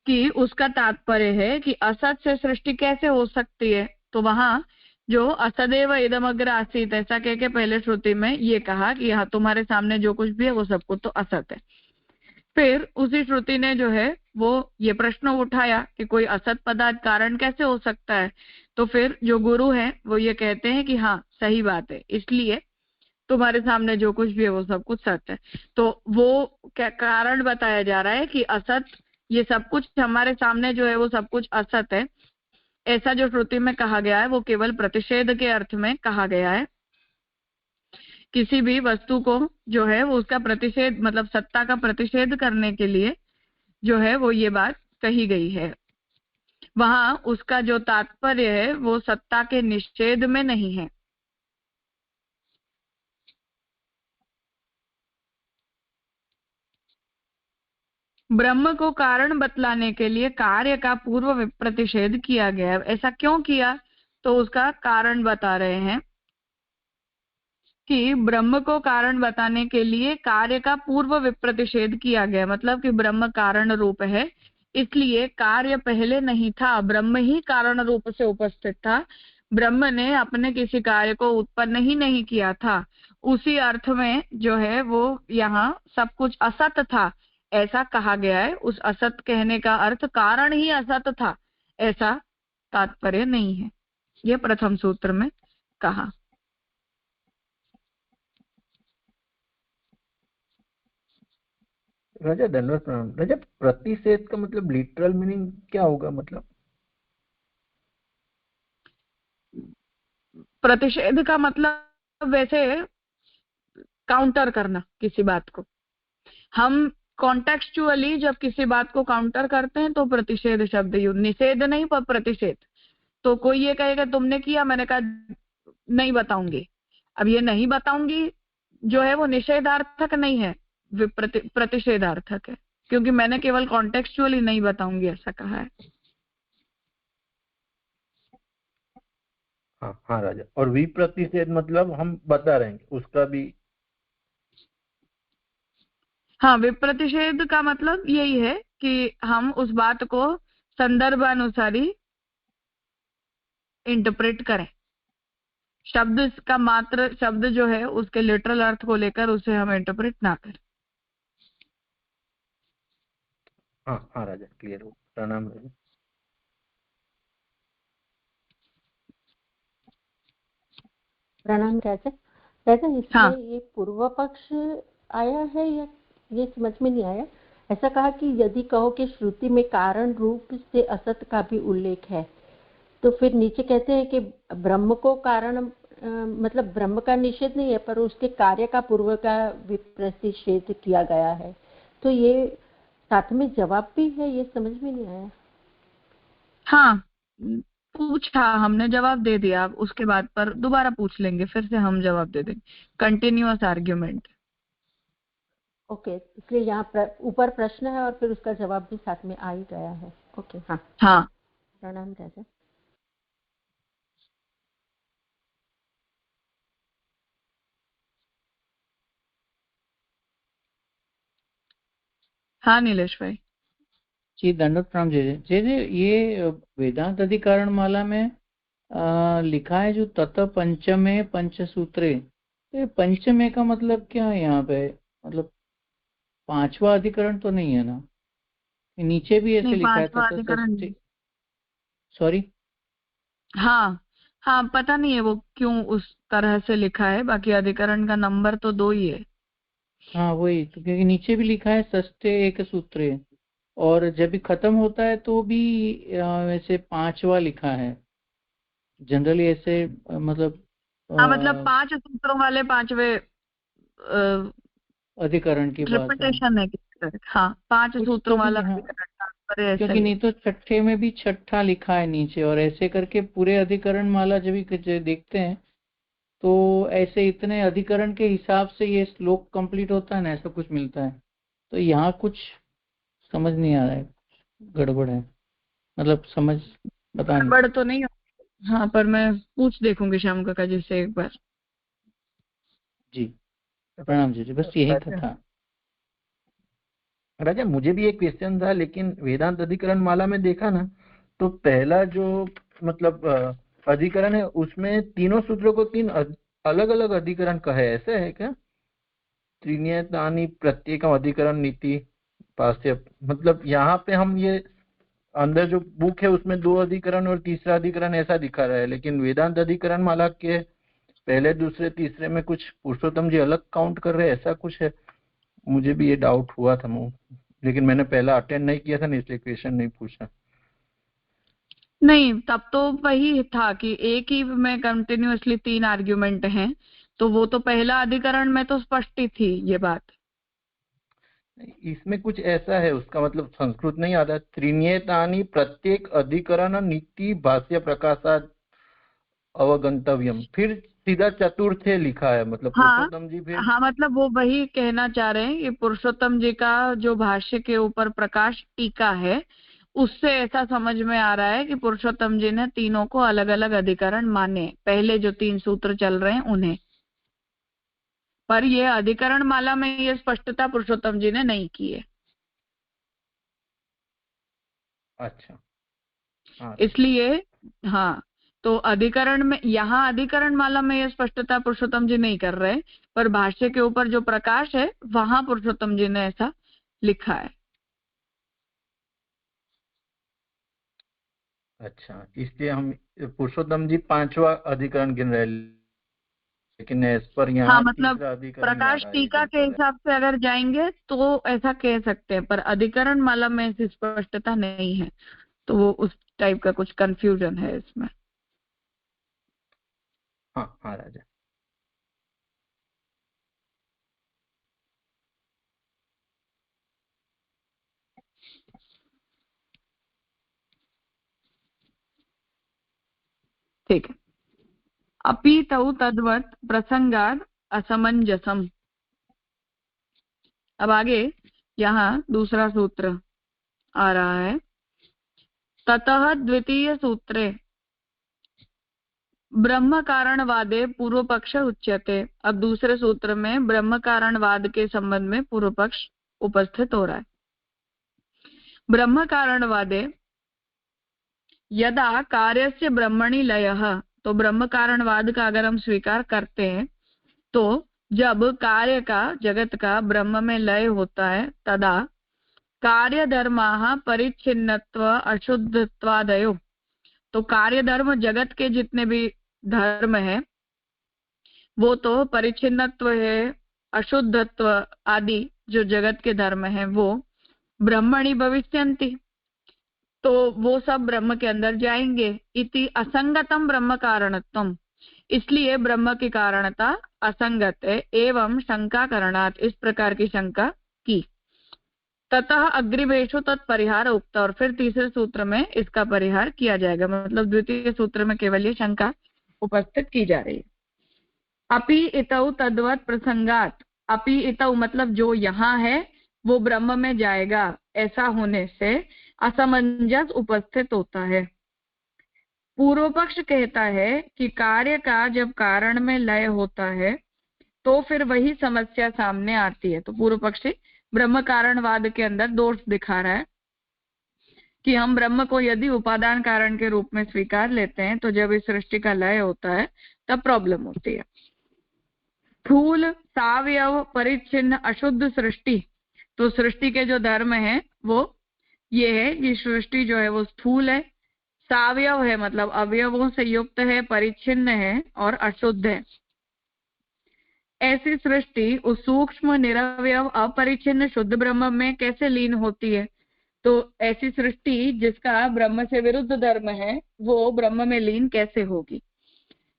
कि उसका तात्पर्य है कि असत से सृष्टि कैसे हो सकती है। तो वहां जो असदेव इदमग्र आसीत ऐसा कह के पहले श्रुति में ये कहा कि यहाँ तुम्हारे सामने जो कुछ भी है वो सब कुछ तो असत है। फिर उसी श्रुति ने जो है वो ये प्रश्न उठाया कि कोई असत पदार्थ कारण कैसे हो सकता है, तो फिर जो गुरु है वो ये कहते हैं कि हाँ सही बात है, इसलिए तुम्हारे सामने जो कुछ भी है वो सब कुछ सत्य है। तो वो क्या कारण बताया जा रहा है कि असत, ये सब कुछ हमारे सामने जो है वो सब कुछ असत है, ऐसा जो श्रुति में कहा गया है वो केवल प्रतिषेध के अर्थ में कहा गया है। किसी भी वस्तु को जो है वो उसका प्रतिषेध मतलब सत्ता का प्रतिषेध करने के लिए जो है वो ये बात कही गई है। वहां उसका जो तात्पर्य है वो सत्ता के निषेध में नहीं है। ब्रह्म को कारण बतलाने के लिए कार्य का पूर्व प्रतिषेध किया गया। ऐसा क्यों किया, तो उसका कारण बता रहे हैं कि ब्रह्म को कारण बताने के लिए कार्य का पूर्व विप्रतिषेध किया गया, मतलब कि ब्रह्म कारण रूप है इसलिए कार्य पहले नहीं था, ब्रह्म ही कारण रूप से उपस्थित था, ब्रह्म ने अपने किसी कार्य को उत्पन्न ही नहीं किया था। उसी अर्थ में जो है वो यहाँ सब कुछ असत था ऐसा कहा गया है। उस असत कहने का अर्थ कारण ही असत था ऐसा तात्पर्य नहीं है, ये प्रथम सूत्र में कहा। राजा धन्यवाद प्रणाम। राजा प्रतिषेध का मतलब लिटरल मीनिंग क्या होगा? मतलब प्रतिषेध का मतलब वैसे काउंटर करना किसी बात को। हम कॉन्टेक्चुअली जब किसी बात को काउंटर करते हैं तो प्रतिषेध शब्द यूज, निषेध नहीं पर प्रतिषेध। तो कोई ये कहेगा तुमने किया, मैंने कहा नहीं बताऊंगी। अब ये नहीं बताऊंगी जो है वो निषेधार्थक नहीं है, प्रतिषेधार्थक है, क्योंकि मैंने केवल कॉन्टेक्चुअली नहीं बताऊंगी ऐसा कहा है। हाँ हाँ राजा। और विप्रतिषेध मतलब हम बता रहे हैं उसका भी। हाँ, विप्रतिषेध का मतलब यही है कि हम उस बात को संदर्भानुसारी इंटरप्रेट करें। शब्द का मात्र शब्द जो है उसके लिटरल अर्थ को लेकर उसे हम इंटरप्रेट ना करें। हाँ हाँ राजा, क्लियर हो। प्रणाम राजा। प्रणाम राजा। राजा इसमें हाँ। ये पूर्व पक्ष आया है या ये समझ में नहीं आया। ऐसा कहा कि यदि कहो कि श्रुति में कारण रूप से असत का भी उल्लेख है, तो फिर नीचे कहते हैं कि ब्रह्म को कारण मतलब ब्रह्म का निषेध नहीं है पर उसके कार्य का पूर्व का विप्रतिषेध किया गया है। तो ये साथ में जवाब भी है, ये समझ में नहीं आया। हाँ, पूछा हमने, जवाब दे दिया। अब उसके बाद पर दोबारा पूछ लेंगे, फिर से हम जवाब दे देंगे। Continuous argument. ओके, इसलिए यहाँ ऊपर प्रश्न है और फिर उसका जवाब भी साथ में आ ही गया है। ओके। हाँ हाँ। प्रणाम राजा। हाँ नीलेश भाई। जी दंडवत प्रणाम। जय जय। ये वेदांत अधिकरण माला में लिखा है जो तत पंचमे पंचसूत्रे, तो पंचमे का मतलब क्या है यहाँ पे? मतलब पांचवा अधिकरण तो नहीं है ना? नीचे भी ऐसे लिखा है पांचवा तत अधिकरण। सॉरी। हाँ हाँ, पता नहीं है वो क्यों उस तरह से लिखा है, बाकी अधिकरण का नंबर तो 2 ही है। हाँ वही तो, क्योंकि नीचे भी लिखा है षष्ठे एक सूत्रे, और जब भी खत्म होता है तो भी वैसे पांचवा लिखा है जनरली ऐसे। मतलब हाँ, मतलब 5 सूत्रों वाले 5वें अधिकरण की बात है। रिपीटेशन है किसी तरह। हाँ, 5 कुछ सूत्रों तो भी, वाला हाँ, अधिकरण तात्पर्य ऐसा क्योंकि ही। नहीं तो छठे में भी छठा लिखा है नीचे, और ऐसे करके पूरे अधिकरण माला जब भी देखते हैं तो ऐसे इतने अधिकरण के हिसाब से ये श्लोक कंप्लीट होता है ना, ऐसा कुछ मिलता है। तो यहाँ कुछ समझ नहीं आ रहा है, गड़बड़ है, मतलब समझ पता नहीं। गड़बड़ तो नहीं हो। हाँ, पर मैं पूछ देखूंगी श्याम काका जी से एक बार। जी प्रणाम जी। बस यही था। राजा मुझे भी एक क्वेश्चन था, लेकिन वेदांत अधिकरण माला में देखा ना तो पहला जो मतलब अधिकरण है उसमें तीनों सूत्रों को 3 अलग अलग अधिकरण कहे, ऐसे है क्या? त्रिनियतानि प्रत्येकम अधिकरण नीति पास्य, मतलब यहाँ पे हम ये अंदर जो बुक है उसमें 2 अधिकरण और तीसरा अधिकरण ऐसा दिखा रहा है, लेकिन वेदांत अधिकरण माला के पहले दूसरे तीसरे में कुछ पुरुषोत्तम जी अलग काउंट कर रहे हैं, ऐसा कुछ है। मुझे भी ये डाउट हुआ था, लेकिन मैंने पहला अटेंड नहीं किया था ना, इसलिए क्वेश्चन नहीं पूछा। नहीं, तब तो वही था कि एक ही में कंटिन्यूअसली 3 आर्ग्यूमेंट हैं, तो वो तो पहला अधिकरण में तो स्पष्ट ही थी ये बात। इसमें कुछ ऐसा है, उसका मतलब संस्कृत नहीं आता। त्रिनियतानि प्रत्येक अधिकरण नीति भाष्य प्रकाशात अवगंतव्यम, फिर सीधा चतुर्थे लिखा है, मतलब पुरुषोत्तम जी फिर। हाँ, मतलब वो वही कहना चाह रहे हैं कि पुरुषोत्तम जी का जो भाष्य के ऊपर प्रकाश टीका है उससे ऐसा समझ में आ रहा है कि पुरुषोत्तम जी ने तीनों को अलग अलग अधिकरण माने, पहले जो 3 सूत्र चल रहे हैं उन्हें। पर ये अधिकरण माला में ये स्पष्टता पुरुषोत्तम जी ने नहीं की है। अच्छा, हाँ, इसलिए हाँ, तो अधिकरण में, यहाँ अधिकरण माला में ये स्पष्टता पुरुषोत्तम जी नहीं कर रहे, पर भाष्य के ऊपर जो प्रकाश है वहां पुरुषोत्तम जी ने ऐसा लिखा है। अच्छा, इसलिए हम पुरुषोत्तम जी 5वां अधिकरण गिन रहे हैं, लेकिन इस पर हाँ, यहाँ मतलब तीसरा अधिकरण जा प्रकाश रहा है, ये टीका गलत के है। हिसाब से अगर जाएंगे तो ऐसा कह सकते हैं, पर अधिकरण माला में ऐसी स्पष्टता नहीं है, तो वो उस टाइप का कुछ कंफ्यूजन है इसमें। हाँ हाँ राजा। ठीक है। अपि तौ तद्वत् प्रसंगाद असमंजसम। अब आगे यहाँ दूसरा सूत्र आ रहा है। ततः द्वितीय सूत्रे ब्रह्म कारणवादे पूर्व पक्ष उच्यते। अब दूसरे सूत्र में ब्रह्म कारणवाद के संबंध में पूर्व पक्ष उपस्थित हो रहा है। ब्रह्म कारणवादे यदा कार्यस्य ब्रह्मणि लयः, तो ब्रह्म कारणवाद का अगर हम स्वीकार करते हैं तो जब कार्य का, जगत का ब्रह्म में लय होता है, तदा कार्य धर्माः परिच्छिन्नत्व अशुद्धत्वादयो, तो कार्य धर्म जगत के जितने भी धर्म है वो तो परिच्छिन्नत्व है, अशुद्धत्व आदि जो जगत के धर्म है वो ब्रह्मणि भविष्यन्ति, तो वो सब ब्रह्म के अंदर जाएंगे। इति असंगतम ब्रह्म कारणत्वम, इसलिए ब्रह्म की कारणता असंगत है। एवं शंका करणात्, इस प्रकार की शंका की। ततः अग्रिमेषु तत्परिहार उक्त, और फिर तीसरे सूत्र में इसका परिहार किया जाएगा। मतलब द्वितीय सूत्र में केवल ये शंका उपस्थित की जा रही है। अपि इतौ तद्वत् प्रसंगात, अपि इतौ मतलब जो यहाँ है वो ब्रह्म में जाएगा, ऐसा होने से असमंजस उपस्थित होता है। पूर्व पक्ष कहता है कि कार्य का जब कारण में लय होता है तो फिर वही समस्या सामने आती है। तो पूर्व पक्षी ब्रह्म कारणवाद के अंदर दोष दिखा रहा है कि हम ब्रह्म को यदि उपादान कारण के रूप में स्वीकार लेते हैं तो जब इस सृष्टि का लय होता है तब प्रॉब्लम होती है। स्थूल सावयव परिच्छिन्न अशुद्ध सृष्टि, तो सृष्टि के जो धर्म है वो ये है कि सृष्टि जो है वो स्थूल है, सावयव है मतलब अवयवों से युक्त है, परिच्छिन्न है और अशुद्ध है। ऐसी सृष्टि उस सूक्ष्म निरवयव अपरिच्छिन्न शुद्ध ब्रह्म में कैसे लीन होती है? तो ऐसी सृष्टि जिसका ब्रह्म से विरुद्ध धर्म है वो ब्रह्म में लीन कैसे होगी?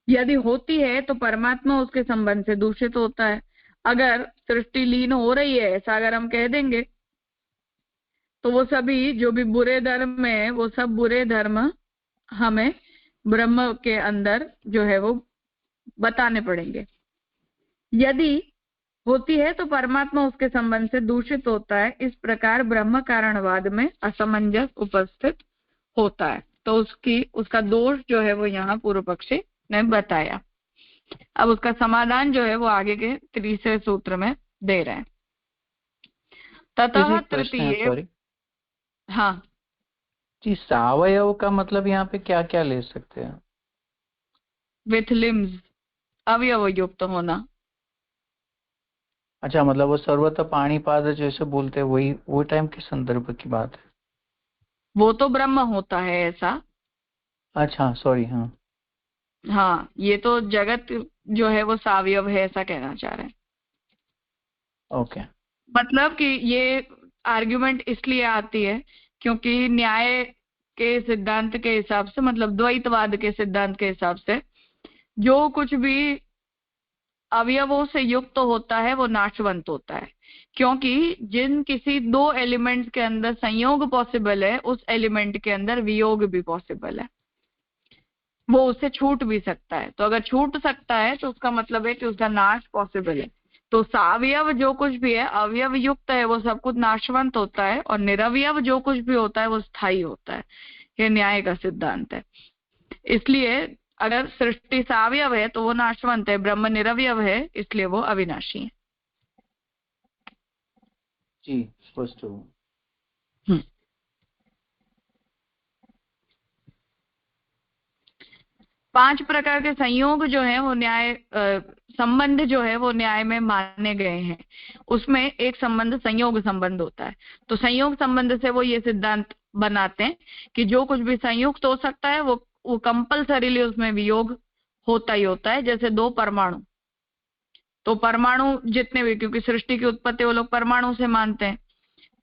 यदि होती है तो परमात्मा उसके संबंध से दूषित होता है। अगर सृष्टि लीन हो रही है ऐसा अगर हम कह देंगे तो वो सभी जो भी बुरे धर्म है वो सब बुरे धर्म हमें ब्रह्म के अंदर जो है वो बताने पड़ेंगे। यदि होती है तो परमात्मा उसके संबंध से दूषित होता है। इस प्रकार ब्रह्म कारणवाद में असमंजस उपस्थित होता है। तो उसका दोष जो है वो यहाँ पूर्व पक्षी ने बताया। अब उसका समाधान जो है वो आगे के तीसरे सूत्र में दे रहे हैं। ततः तृतीय, हाँ जी, सावयव का मतलब यहाँ पे क्या क्या ले सकते हैं? विथ लिम्स, अवयव युक्त होना। अच्छा, मतलब वो सर्वत्र पाणीपाद जैसे बोलते हैं वही, वो टाइम के संदर्भ की बात है? वो तो ब्रह्म होता है ऐसा। अच्छा, सॉरी, हाँ हाँ, ये तो जगत जो है वो सावयव है ऐसा कहना चाह रहे हैं। ओके। मतलब कि ये आर्ग्यूमेंट इसलिए आती है क्योंकि न्याय के सिद्धांत के हिसाब से, मतलब द्वैतवाद के सिद्धांत के हिसाब से जो कुछ भी अवयवों से युक्त होता है वो नाशवंत होता है, क्योंकि जिन किसी दो एलिमेंट्स के अंदर संयोग पॉसिबल है उस एलिमेंट के अंदर वियोग भी पॉसिबल है। वो उससे छूट भी सकता है, तो अगर छूट सकता है तो उसका मतलब है कि उसका नाश पॉसिबल है। तो सावयव जो कुछ भी है, अवयव युक्त है, वो सब कुछ नाशवंत होता है, और निरवयव जो कुछ भी होता है वो स्थायी होता है। ये न्याय का सिद्धांत है। इसलिए अगर सृष्टि सावयव है तो वो नाशवंत है, ब्रह्म निरवयव है इसलिए वो अविनाशी है। जी, स्पष्ट हो। 5 प्रकार के संयोग जो है वो न्याय संबंध जो है वो न्याय में माने गए हैं। उसमें एक संबंध संयोग संबंध होता है। तो संयोग संबंध से वो ये सिद्धांत बनाते हैं कि जो कुछ भी संयुक्त हो सकता है वो कंपल्सरीली उसमें वियोग होता ही होता है। जैसे 2 परमाणु, तो परमाणु जितने भी, क्योंकि सृष्टि की उत्पत्ति वो लोग परमाणु से मानते हैं,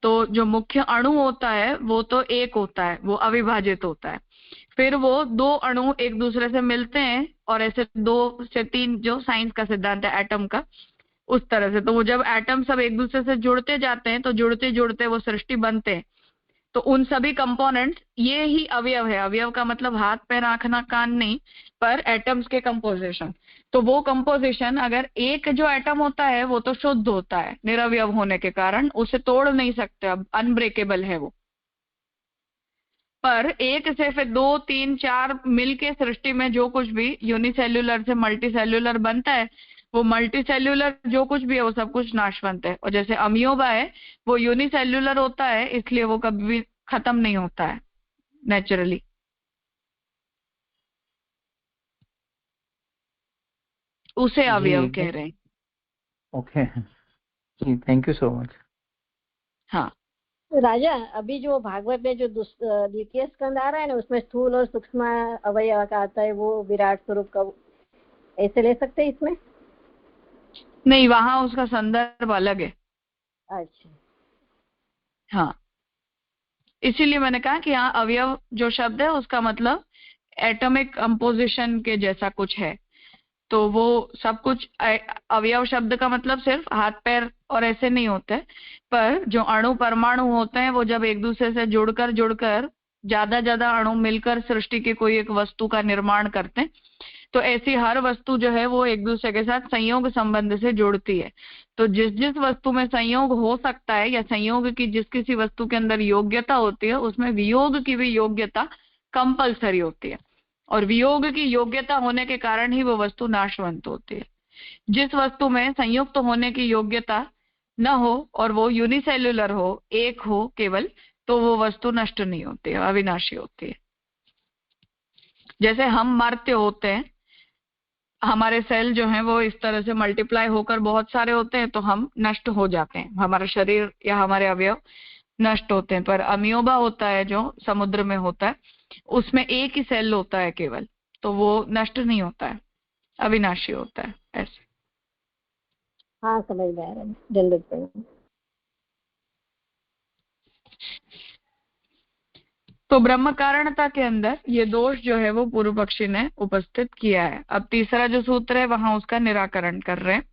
तो जो मुख्य अणु होता है वो तो एक होता है, वो अविभाजित होता है। फिर वो 2 अणु एक दूसरे से मिलते हैं और ऐसे 2 से 3 जो साइंस का सिद्धांत है एटम का, उस तरह से। तो वो जब एटम सब एक दूसरे से जुड़ते जाते हैं तो जुड़ते जुड़ते वो सृष्टि बनते हैं। तो उन सभी कंपोनेंट्स ये ही अवयव है। अवयव का मतलब हाथ पैर आंख नाक कान नहीं, पर एटम्स के कंपोजिशन। तो वो कंपोजिशन अगर एक जो एटम होता है वो तो शुद्ध होता है निरवयव होने के कारण, उसे तोड़ नहीं सकते, अब अनब्रेकेबल है वो। पर एक से फिर 2 3 4 मिलके सृष्टि में जो कुछ भी यूनिसेल्युलर से मल्टीसेल्युलर बनता है, वो मल्टीसेल्युलर जो कुछ भी है वो सब कुछ नाशवंत है। और जैसे अमियोबा है वो यूनिसेल्युलर होता है, इसलिए वो कभी भी खत्म नहीं होता है नेचुरली। उसे अवयव कह रहे हैं। ओके जी, थैंक यू सो मच। हाँ राजा, अभी जो भागवत में जो द्वितीय स्कंद आ रहा है ना, उसमें स्थूल और सूक्ष्म अवयव का आता है, वो विराट स्वरूप का, ऐसे ले सकते हैं इसमें? नहीं, वहां उसका संदर्भ अलग है। अच्छा, हाँ, इसीलिए मैंने कहा कि यहाँ अवयव जो शब्द है उसका मतलब एटॉमिक कंपोजिशन के जैसा कुछ है। तो वो सब कुछ अवयव शब्द का मतलब सिर्फ हाथ पैर और ऐसे नहीं होते, पर जो अणु परमाणु होते हैं वो जब एक दूसरे से जुड़कर ज्यादा अणु मिलकर सृष्टि की कोई एक वस्तु का निर्माण करते हैं, तो ऐसी हर वस्तु जो है वो एक दूसरे के साथ संयोग संबंध से जुड़ती है। तो जिस जिस वस्तु में संयोग हो सकता है या संयोग की जिस किसी वस्तु के अंदर योग्यता होती है, उसमें वियोग की भी योग्यता कंपल्सरी होती है। और वियोग की योग्यता होने के कारण ही वो वस्तु नाशवंत होती है। जिस वस्तु में संयुक्त होने की योग्यता न हो और वो यूनिसेल्युलर हो, एक हो केवल, तो वो वस्तु नष्ट नहीं होती है, अविनाशी होती है। जैसे हम मर्त्य होते हैं, हमारे सेल जो हैं वो इस तरह से मल्टीप्लाई होकर बहुत सारे होते हैं, तो हम नष्ट हो जाते हैं, हमारा शरीर या हमारे अवयव नष्ट होते हैं। पर अमियोबा होता है जो समुद्र में होता है, उसमें एक ही सेल होता है केवल, तो वो नष्ट नहीं होता है, अविनाशी होता है। ऐसे। हाँ, समझ में आ रहा है। दंडवत प्रणाम। तो ब्रह्म कारणता के अंदर ये दोष जो है वो पूर्व पक्षी ने उपस्थित किया है। अब तीसरा जो सूत्र है वहां उसका निराकरण कर रहे हैं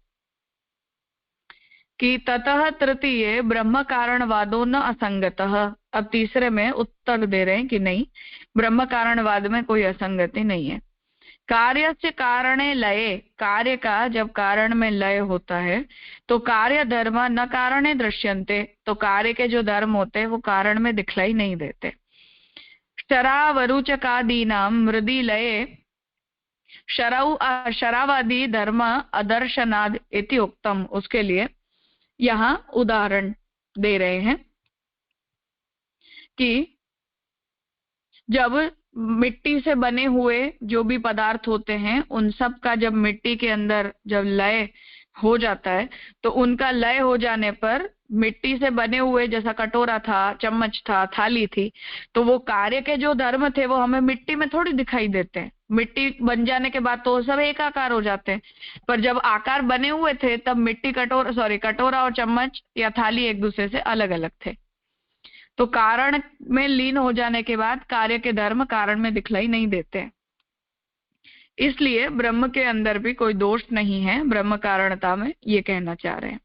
कि ततः तृतीय ब्रह्म कारणवादो न असंगतः। अब तीसरे में उत्तर दे रहे हैं कि नहीं, ब्रह्म कारणवाद में कोई असंगति नहीं है। कार्य से कारणे लये, कार्य का जब कारण में लय होता है तो कार्य धर्म न कारणे दृश्यन्ते, तो कार्य के जो धर्म होते हैं वो कारण में दिखलाई नहीं देते। शरावरुचकादीनां मृदि लये शरावादी धर्म अदर्शनाद इति उक्तम। उसके लिए यहाँ उदाहरण दे रहे हैं कि जब मिट्टी से बने हुए जो भी पदार्थ होते हैं उन सब का जब मिट्टी के अंदर जब लय हो जाता है, तो उनका लय हो जाने पर मिट्टी से बने हुए, जैसा कटोरा था, चम्मच था, थाली थी, तो वो कार्य के जो धर्म थे वो हमें मिट्टी में थोड़ी दिखाई देते हैं। मिट्टी बन जाने के बाद तो सब एक आकार हो जाते हैं, पर जब आकार बने हुए थे तब मिट्टी कटोरा और चम्मच या थाली एक दूसरे से अलग अलग थे। तो कारण में लीन हो जाने के बाद कार्य के धर्म कारण में दिखलाई नहीं देते। इसलिए ब्रह्म के अंदर भी कोई दोष नहीं है ब्रह्म कारणता में, ये कहना चाह रहे हैं।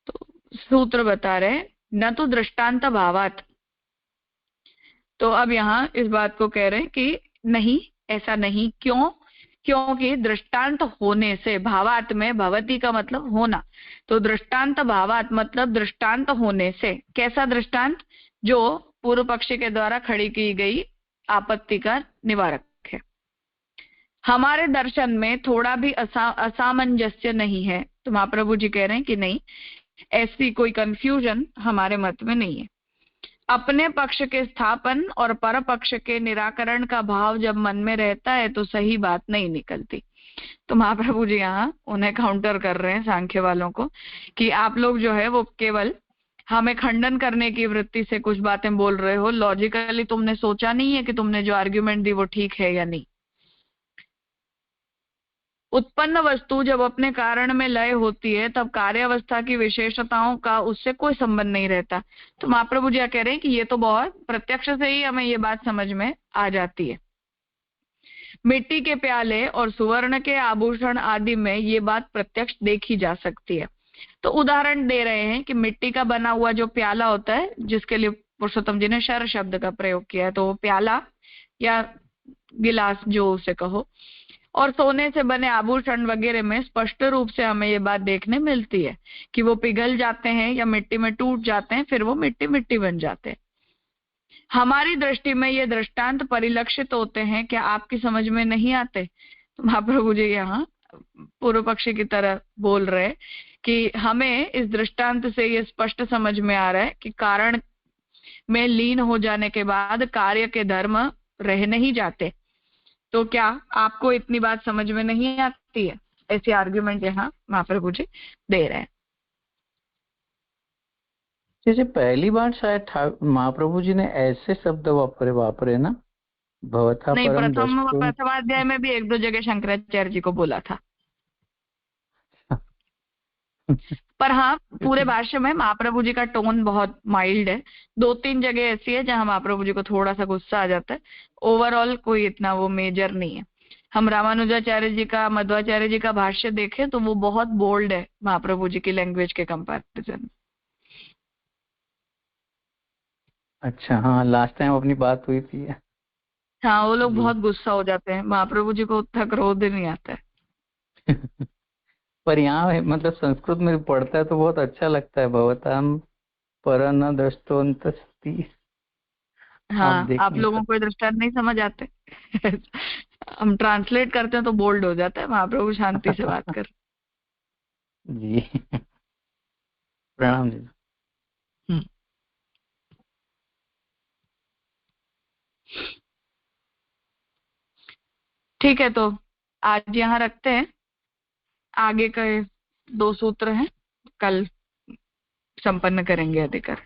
तो सूत्र बता रहे हैं न तो दृष्टांत भावात। तो अब यहाँ इस बात को कह रहे हैं कि नहीं, ऐसा नहीं। क्यों? क्योंकि दृष्टांत होने से, भावात में भवती का मतलब होना, तो दृष्टांत भावात मतलब दृष्टांत होने से। कैसा दृष्टांत? जो पूर्व पक्षी के द्वारा खड़ी की गई आपत्ति का निवारक है। हमारे दर्शन में थोड़ा भी असामंजस्य नहीं है। तो महाप्रभु जी कह रहे हैं कि नहीं, ऐसी कोई कंफ्यूजन हमारे मत में नहीं है। अपने पक्ष के स्थापन और पर पक्ष के निराकरण का भाव जब मन में रहता है तो सही बात नहीं निकलती। तो महाप्रभु जी यहाँ उन्हें काउंटर कर रहे हैं सांख्य वालों को कि आप लोग जो है वो केवल हमें खंडन करने की वृत्ति से कुछ बातें बोल रहे हो, लॉजिकली तुमने सोचा नहीं है कि तुमने जो आर्ग्यूमेंट दी वो ठीक है या नहीं। उत्पन्न वस्तु जब अपने कारण में लय होती है तब कार्यावस्था की विशेषताओं का उससे कोई संबंध नहीं रहता। तो महाप्रभु जी कह रहे हैं कि ये तो बहुत प्रत्यक्ष से ही हमें ये बात समझ में आ जाती है। मिट्टी के प्याले और सुवर्ण के आभूषण आदि में ये बात प्रत्यक्ष देखी जा सकती है। तो उदाहरण दे रहे हैं कि मिट्टी का बना हुआ जो प्याला होता है, जिसके लिए पुरुषोत्तम जी ने शर शब्द का प्रयोग किया है, तो प्याला या गिलास जो उसे कहो, और सोने से बने आभूषण वगैरह में स्पष्ट रूप से हमें ये बात देखने मिलती है कि वो पिघल जाते हैं या मिट्टी में टूट जाते हैं, फिर वो मिट्टी मिट्टी बन जाते हैं। हमारी दृष्टि में ये दृष्टांत परिलक्षित होते हैं, क्या आपकी समझ में नहीं आते? तो महाप्रभु जी यहाँ पूर्व पक्षी की तरह बोल रहे कि हमें इस दृष्टांत से ये स्पष्ट समझ में आ रहा है कि कारण में लीन हो जाने के बाद कार्य के धर्म रह नहीं जाते। तो क्या आपको इतनी बात समझ में नहीं आती है? ऐसे आर्ग्यूमेंट यहाँ महाप्रभु जी दे रहे हैं। जैसे पहली बार शायद महाप्रभु जी ने ऐसे शब्द वापरे ना, भवथा नहीं, परम प्रथमाध्याय में भी एक दो जगह शंकराचार्य जी को बोला था। पर हाँ, पूरे भाष्य में महाप्रभु जी का टोन बहुत माइल्ड है। दो तीन जगह ऐसी है जहाँ महाप्रभु जी को थोड़ा सा गुस्सा आ जाता है। ओवरऑल कोई इतना वो मेजर नहीं है। हम रामानुजाचार्य जी का, मध्वाचार्य जी का भाष्य देखें तो वो बहुत बोल्ड है महाप्रभु जी की लैंग्वेज के कंपैरिजन। अच्छा, हाँ, लास्ट टाइम अपनी बात हुई थी। हाँ, वो लोग बहुत गुस्सा हो जाते हैं, महाप्रभु जी को उतना क्रोध नहीं आता है। पर यहाँ मतलब संस्कृत में पढ़ता है तो बहुत अच्छा लगता है, भवताम पर न दृष्टोन्तस्ति। हाँ, आप लोगों को दृष्टांत नहीं समझ आते। हम ट्रांसलेट करते हैं तो बोल्ड हो जाता है। महाप्रभु शांति से बात कर। जी, प्रणाम जी। ठीक है, तो आज यहाँ रखते हैं। आगे के 2 सूत्र हैं, कल संपन्न करेंगे अधिकार।